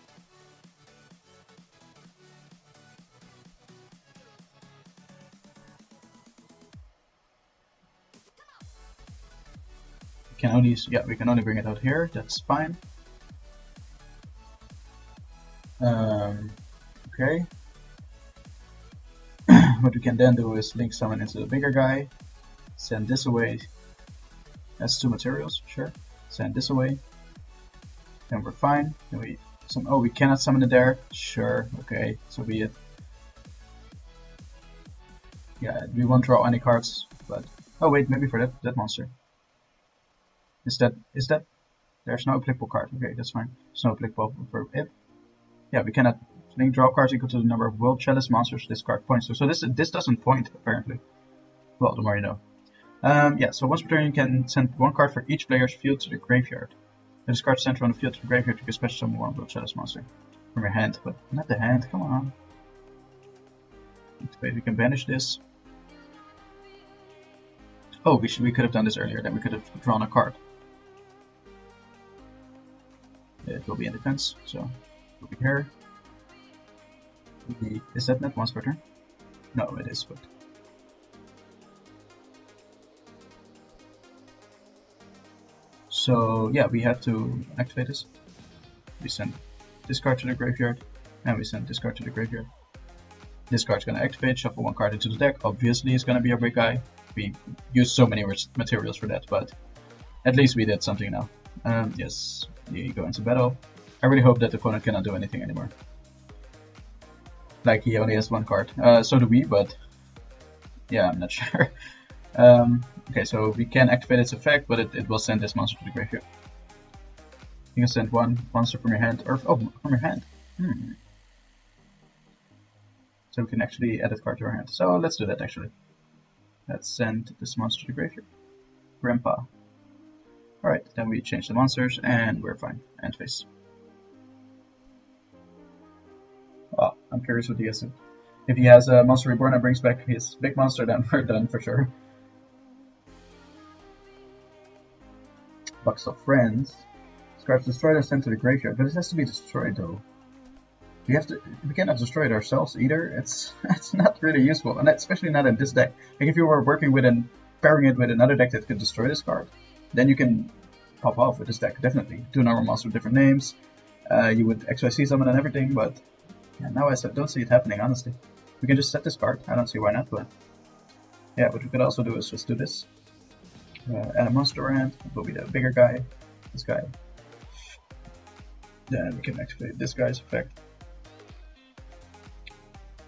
We can only bring it out here. That's fine. Okay. What we can then do is link summon into the bigger guy, send this away. That's 2 materials, sure. Send this away. Then we're fine. Then we cannot summon it there. Sure, okay, so be it. Yeah, we won't draw any cards, but oh wait, maybe for that monster. Is that there's no applicable card. Okay, that's fine. There's no applicable for it. Yeah, we cannot link draw cards equal to the number of world chalice monsters this card points to. So this doesn't point apparently. Well, the more you know. Yeah, so once per turn you can send 1 card for each player's field to the graveyard. Then this card sent from the field to the graveyard to special summon 1 world chalice monster from your hand, but not the hand. Come on. Wait, we can banish this. Oh, we could have done this earlier. Then we could have drawn a card. It will be in defense, so it will be here. Is that not once per turn? No, it is, but so yeah, we had to activate this. We send this card to the graveyard, and we send this card to the graveyard. This card's gonna activate, shuffle 1 card into the deck. Obviously, it's gonna be a big guy. We used so many materials for that, but at least we did something now. Yes, you go into battle. I really hope that the opponent cannot do anything anymore. Like, he only has 1 card. So do we, but yeah, I'm not sure. Okay, so we can activate its effect, but it will send this monster to the graveyard. You can send 1 monster from your hand, or from your hand. So we can actually add that card to our hand. So let's do that actually. Let's send this monster to the graveyard. Grandpa. Alright, then we change the monsters and we're fine. End phase. Oh, I'm curious what he has. If he has a monster reborn and brings back his big monster, then we're done for sure. Box of Friends. This card's destroyed or sent to the graveyard, but it has to be destroyed though. We cannot destroy it ourselves either. It's not really useful, and especially not in this deck. Like if you were working with pairing it with another deck that could destroy this card, then you can pop off with this deck, definitely. 2 normal monsters with different names. You would XYZ summon and everything, but yeah, now I don't see it happening, honestly. We can just set this card. I don't see why not, but yeah, what we could also do is just do this. Add a monster hand. It will be the bigger guy. This guy. Then we can activate this guy's effect.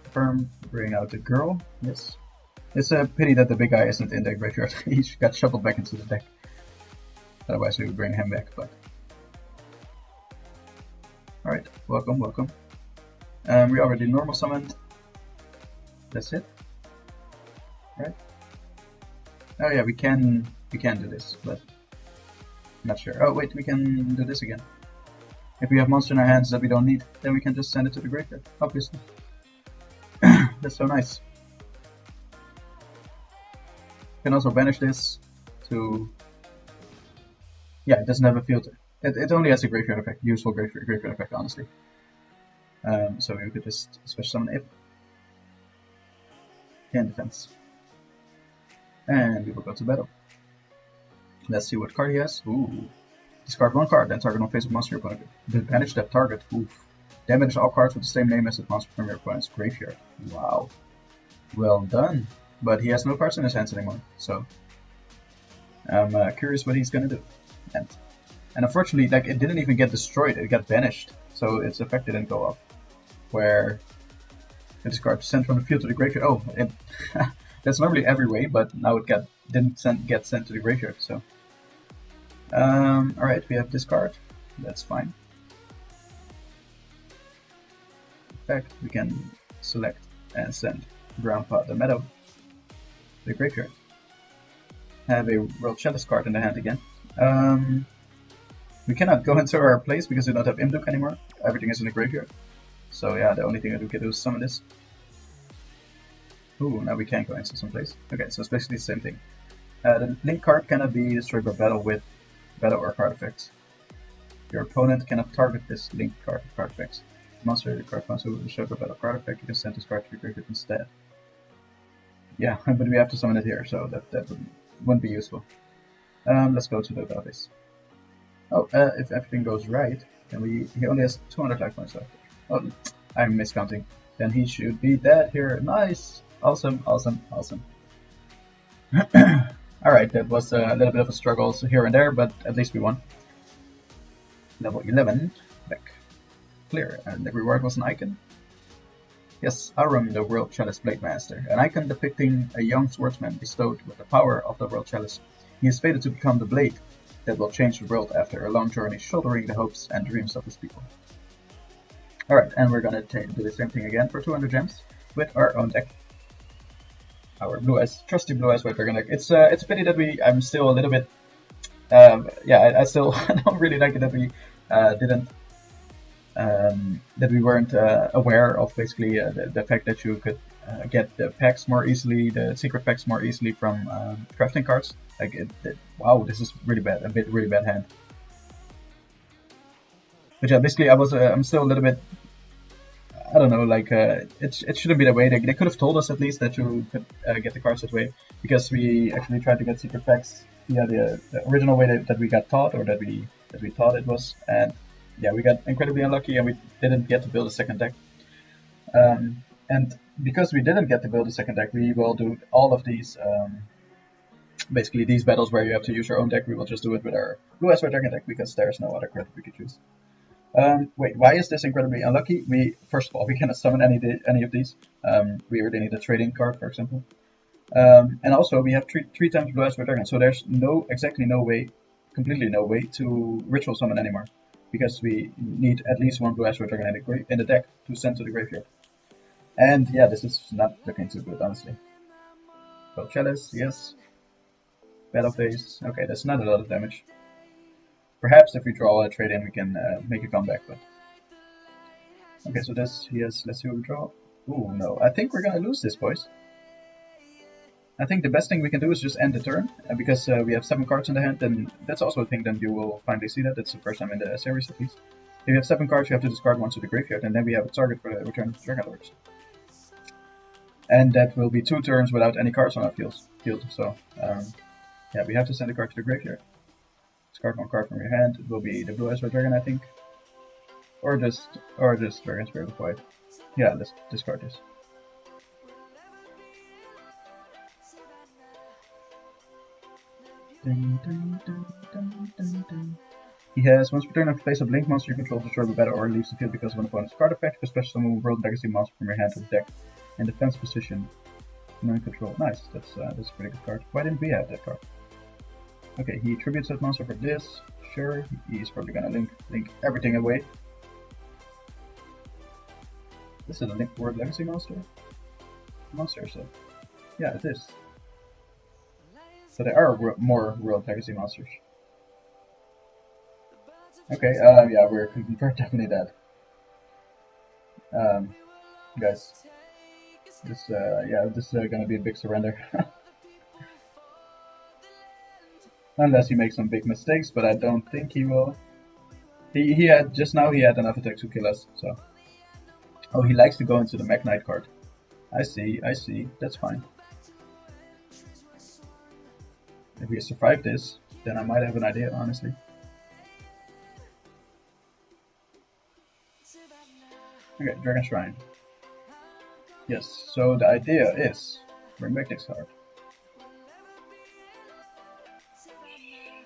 Confirm, bring out the girl. Yes. It's a pity that the big guy isn't in the graveyard. He got shuffled back into the deck. Otherwise we would bring him back, but alright, welcome. We already normal summoned. That's it. Right? Oh yeah, we can do this, but I'm not sure. Oh wait, we can do this again. If we have monster in our hands that we don't need, then we can just send it to the graveyard, obviously. That's so nice. You can also banish this to... Yeah, it doesn't have a filter. It only has a graveyard effect, useful graveyard effect, honestly. So we could just special summon it. In defense. And we will go to battle. Let's see what card he has. Ooh. Discard 1 card, then target on face of monster your opponent. Banish that target. Oof. Damage all cards with the same name as the monster from your opponent's graveyard. Wow. Well done. But he has no cards in his hands anymore, so I'm curious what he's gonna do. And unfortunately, like, it didn't even get destroyed, it got banished, so its effect didn't go off. Where this card sent from the field to the graveyard. Oh, that's normally every way, but now it didn't get sent to the graveyard. So, alright, we have this card. That's fine. In fact, we can select and send Grandpa the Meadow to the graveyard. Have a World Chalice card in the hand again. We cannot go into our place because we don't have Imduk anymore. Everything is in the graveyard. So yeah, the only thing that we can do is summon this. Ooh, now we can go into some place. Okay, so it's basically the same thing. The link card cannot be destroyed by battle with battle or card effects. Your opponent cannot target this link card with card effects. Monster card monster will be destroyed by battle card effect. You can send this card to your graveyard instead. Yeah, but we have to summon it here, so that wouldn't be useful. Let's go to the database. Oh, if everything goes right, then he only has 200 life points left. Oh, I'm miscounting. Then he should be dead here. Nice! Awesome, awesome, awesome. Alright, that was a little bit of a struggle here and there, but at least we won. Level 11, back. Clear, and the reward was an icon. Yes, Arum, the World Chalice Blade Master, an icon depicting a young swordsman bestowed with the power of the World Chalice. He is fated to become the blade that will change the world after a long journey shouldering the hopes and dreams of his people. Alright, and we're gonna do the same thing again for 200 gems with our own deck. Our trusty blue eyes white dragon deck. It's a pity that I'm still a little bit yeah, I still don't really like it that we didn't that we weren't aware of basically the fact that you could get the packs more easily, the secret packs more easily from crafting cards. Like wow, this is really bad, really bad hand. But yeah, basically I'm still a little bit, I don't know, like it shouldn't be that way. They could have told us at least that you could get the cards that way, because we actually tried to get secret packs via the original way that we got taught, or that we thought it was, and yeah, we got incredibly unlucky and we didn't get to build a second deck. And because we didn't get to build a second deck, we will do all of these, basically these battles where you have to use your own deck, we will just do it with our Blue Eyes White Dragon deck, because there's no other card we could choose. Wait, why is this incredibly unlucky? First of all, we cannot summon any of these. We really need a trading card, for example. And also, we have three times Blue Eyes White Dragon, so there's completely no way to ritual summon anymore, because we need at least one Blue Eyes White Dragon in the deck to send to the graveyard. And yeah, this is not looking too good, honestly. So Chalice, yes. Battle phase. Okay, that's not a lot of damage. Perhaps if we draw a trade in, we can make a comeback, but okay, so this, yes, let's see what we draw. Ooh, no, I think we're gonna lose this, boys. I think the best thing we can do is just end the turn, because we have 7 cards in the hand, and that's also a thing that you will finally see that. That's the first time in the series, at least. If you have 7 cards, you have to discard 1 to the graveyard, and then we have a target for the return of Dragon Lords. And that will be 2 turns without any cards on our field. So, yeah, we have to send a card to the graveyard. Discard 1 card from your hand. It will be the Blue Eyes White Dragon, I think. Or just Dragon Spirit of White. Yeah, let's discard this. Dun, dun, dun, he has, once per turn, if you place a blink monster you control destroy the battle or leaves the field because of an opponent's card effect, you special summon World Legacy monster from your hand to the deck in defense position. Non-control. Nice, that's a pretty good card. Why didn't we have that card? Okay, he tributes that monster for this. Sure, he's probably gonna link everything away. This is a World Legacy monster? Monster, so. Yeah, it is. So there are more World Legacy monsters. Okay, yeah, we're definitely dead. Guys, this is gonna be a big surrender. Unless he makes some big mistakes, but I don't think he will. He had enough attacks to kill us, so. Oh, he likes to go into the Mech Knight card. I see, that's fine. If we survive this, then I might have an idea, honestly. Okay, Dragon Shrine. Yes, so the idea is bring back this card.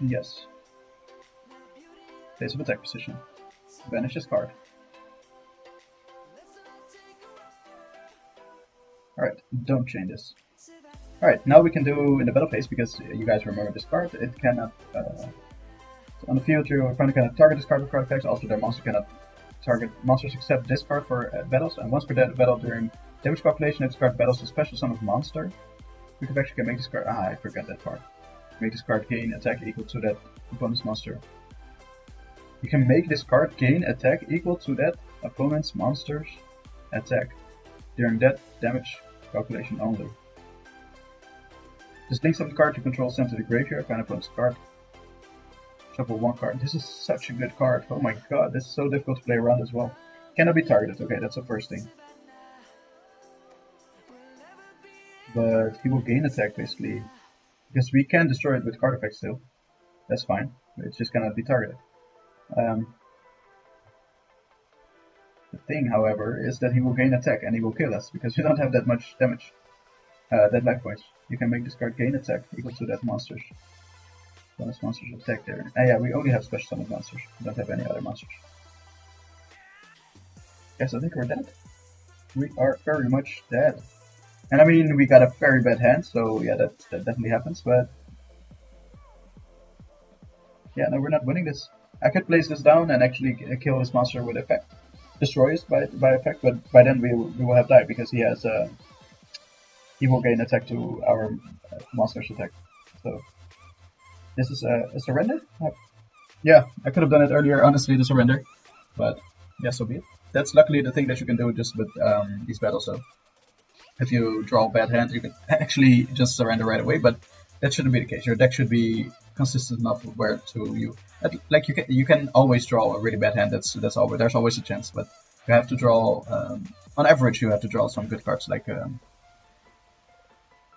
Yes. Place of attack position. Banish this card. Alright, don't chain this. Alright, now we can do in the battle phase, because you guys remember this card, it cannot, on the field your opponent cannot target this card with card effects, also their monster cannot target monsters except this card for battles, and once per battle during damage calculation, if this card battles a special summon monster, we can actually make this card, I forgot that part. Make this card gain attack equal to that opponent's monster. You can make this card gain attack equal to that opponent's monster's attack during that damage calculation only. Just link some card you control sent to the graveyard, find opponent's card. Shuffle 1 card. This is such a good card. Oh my god, this is so difficult to play around as well. Cannot be targeted. Okay, that's the first thing. But he will gain attack basically. Because we can destroy it with card effects still. That's fine. It's just gonna be targeted. The thing, however, is that he will gain attack and he will kill us because we don't have that much damage, that life points. You can make this card gain attack equal to that monster's bonus monster's attack there. And yeah, we only have special summon monsters. We don't have any other monsters. Yes, I think we're dead. We are very much dead. And I mean, we got a very bad hand, so yeah, that definitely happens, but yeah, no, we're not winning this. I could place this down and actually kill this monster with effect. Destroy it by effect, but by then we will have died because he has he will gain attack to our monster's attack. So this is a surrender? Yeah, I could have done it earlier, honestly, the surrender, but yeah, so be it. That's luckily the thing that you can do just with these battles. So if you draw a bad hand, you can actually just surrender right away, but that shouldn't be the case. Your deck should be consistent enough where to like you can always draw a really bad hand. That's always, there's always a chance, but you have to draw on average you have to draw some good cards. Like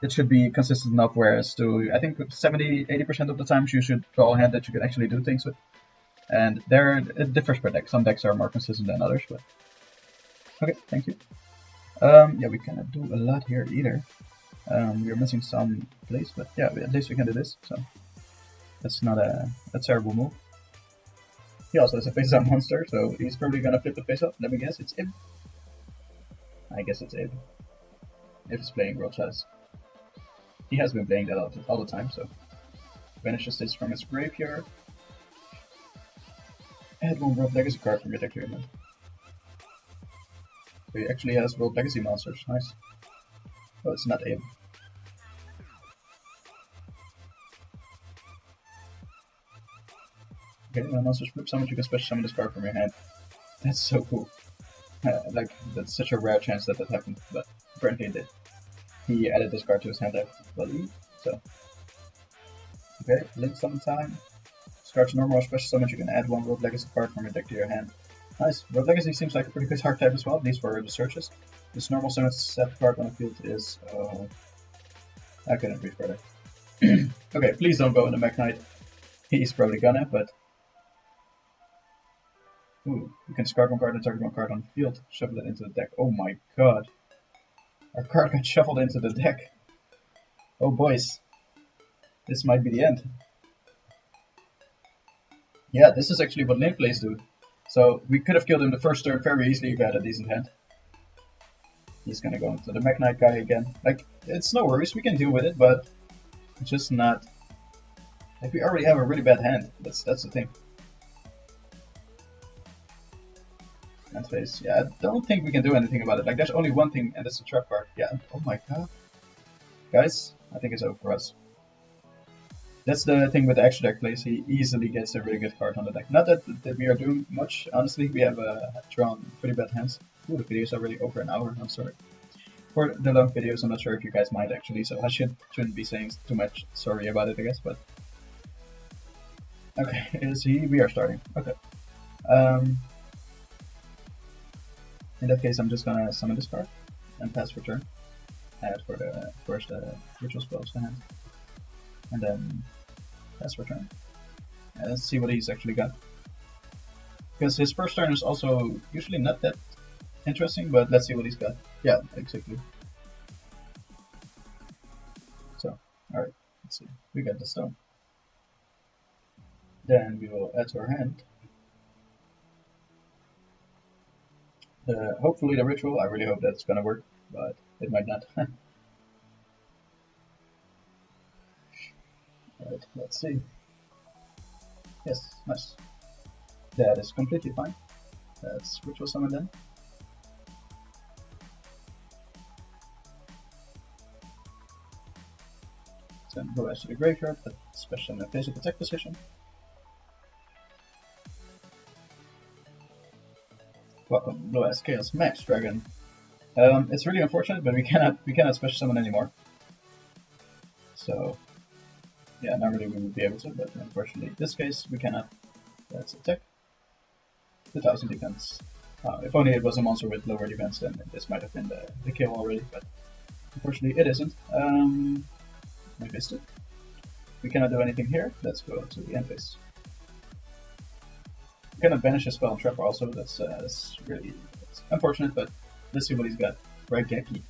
it should be consistent enough. Whereas to I think 70-80% of the times you should draw a hand that you can actually do things with. And it differs per deck. Some decks are more consistent than others, but okay, thank you. Yeah, we cannot do a lot here either. We're missing some plays, but yeah, at least we can do this. So that's not a terrible move. He also has a face-up monster, so he's probably gonna flip the face-up. Let me guess, it's Ib. I guess it's Ib. If he's playing World Chalice. He has been playing that all the time, so banishes this from his graveyard. Add one World Legacy card from your deck to your hand. So he actually has World Legacy monsters. Nice. Oh, it's not Ib. Okay, when monsters flip summon, you can special summon this card from your hand. That's so cool. Like, that's such a rare chance that happened, but apparently it did. He added this card to his hand, I believe. So, okay, link summon time. This card's normal or special summon, you can add one World Legacy card from your deck to your hand. Nice. World Legacy seems like a pretty good archetype as well, at least for the searches. This normal summon set card on the field is. I couldn't read further. Okay, please don't go in the Mech Knight. He's probably gonna, but. Ooh, you can discard one card and target one card on the field. Shuffle it into the deck. Oh my god. Our card got shuffled into the deck. Oh boys. This might be the end. Yeah, this is actually what link plays do. So we could have killed him the first turn very easily if we had a decent hand. He's gonna go into the Mech Knight guy again. Like, it's no worries, we can deal with it, but just not. Like, we already have a really bad hand. That's the thing. End phase. Yeah, I don't think we can do anything about it. Like, there's only one thing, and that's the trap card. Yeah. Oh my god. Guys, I think it's over for us. That's the thing with the extra deck plays. He easily gets a really good card on the deck. Not that we are doing much, honestly. We have drawn pretty bad hands. Ooh, the video is already over an hour. I'm sorry. For the long videos, I'm not sure if you guys mind actually, so I shouldn't be saying too much sorry about it, I guess. But okay, we are starting. Okay. In that case, I'm just gonna summon this card and pass for turn. Add for the first ritual spells to hand, and then pass for turn. And let's see what he's actually got. Because his first turn is also usually not that interesting, but let's see what he's got. Yeah, exactly. So, alright, let's see. We got the stone. Then we will add to our hand. Hopefully the ritual, I really hope that's gonna work, but it might not. Alright, let's see. Yes, nice. That is completely fine. That's ritual summon then. Then go to the graveyard, especially in a basic attack position. Welcome, Blue-Ass Chaos Max Dragon. It's really unfortunate, but we cannot special summon anymore. So yeah, normally we would be able to, but unfortunately in this case we cannot. That's attack. 2000 defense. If only it was a monster with lower defense, then this might have been the kill already, but unfortunately it isn't. We missed it. We cannot do anything here. Let's go to the end phase. We cannot banish a spell and trapper also. That's really It's unfortunate, but let's see what he's got. Raigeki.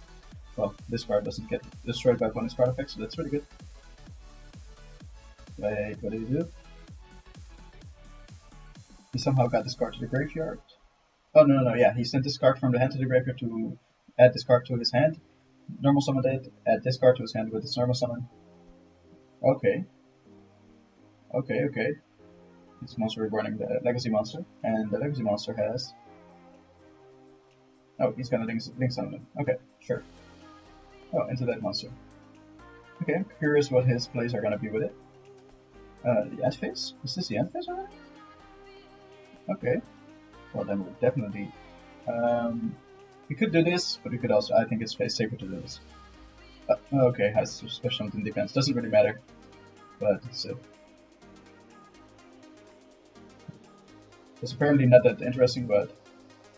Well, this card doesn't get destroyed by opponent's card effect, so that's really good. Wait, what did he do? He somehow got this card to the graveyard. Oh, no, yeah, he sent this card from the hand to the graveyard to add this card to his hand. Normal summon it, add this card to his hand with its normal summon. Okay. It's monster reborning the legacy monster, and the legacy monster has... Oh, he's gonna link summon him. Okay, sure. Oh, into that monster. Okay, I'm curious what his plays are gonna be with it. The end phase? Is this the end phase already? Okay. Well, then we'll definitely... we could do this, but we could also... I think it's safer to do this. Okay, has special in defense. Doesn't really matter. But it's apparently not that interesting, but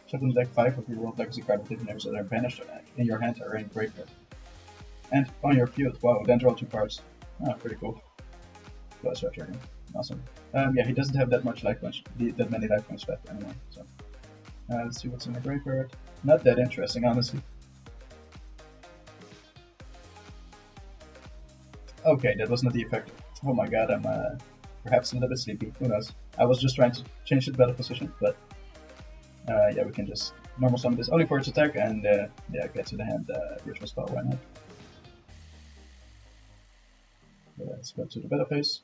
shuffle deck 5 of your World Legacy card with different names that are banished in your hand are in graveyard. And on your field, wow, then draw 2 cards. Ah, pretty cool. Plus return. Awesome. Yeah, he doesn't have that much life points, that many life points left anymore. So let's see what's in the graveyard. Not that interesting, honestly. Okay, that was not the effect. Oh my god, I'm perhaps a little bit sleepy. Who knows? I was just trying to change the battle position, but yeah, we can just normal summon this only for its attack and yeah, get to the hand ritual spell. Why not? Let's go to the battle phase.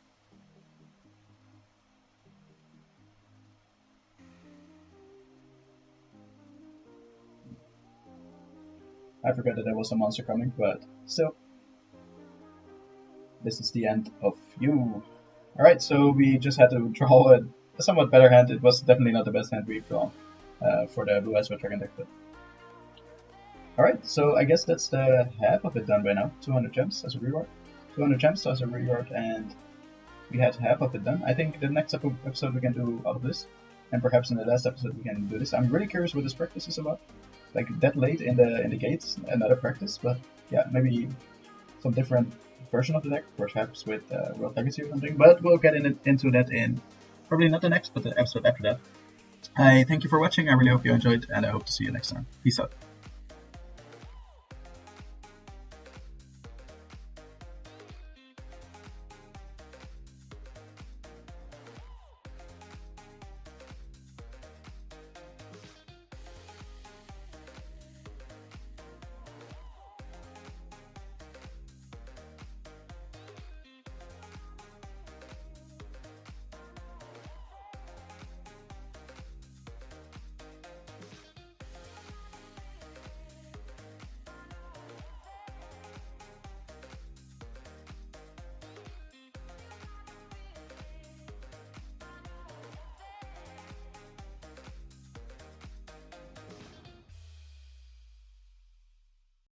I forgot that there was a monster coming, but still. This is the end of you. Alright, so we just had to draw a somewhat better hand. It was definitely not the best hand we've drawn for the Blue Eyes Red Dragon deck. Alright, so I guess that's the half of it done by now. 200 gems as a reward. 200 gems as a reward, and we had half of it done. I think the next episode we can do all of this, and perhaps in the last episode we can do this. I'm really curious what this practice is about. Like that late in the gates, another practice, but yeah, maybe some different version of the deck, perhaps with World Legacy or something, but we'll get into that in probably not the next, but the episode after that. I thank you for watching, I really hope you enjoyed, and I hope to see you next time. Peace out.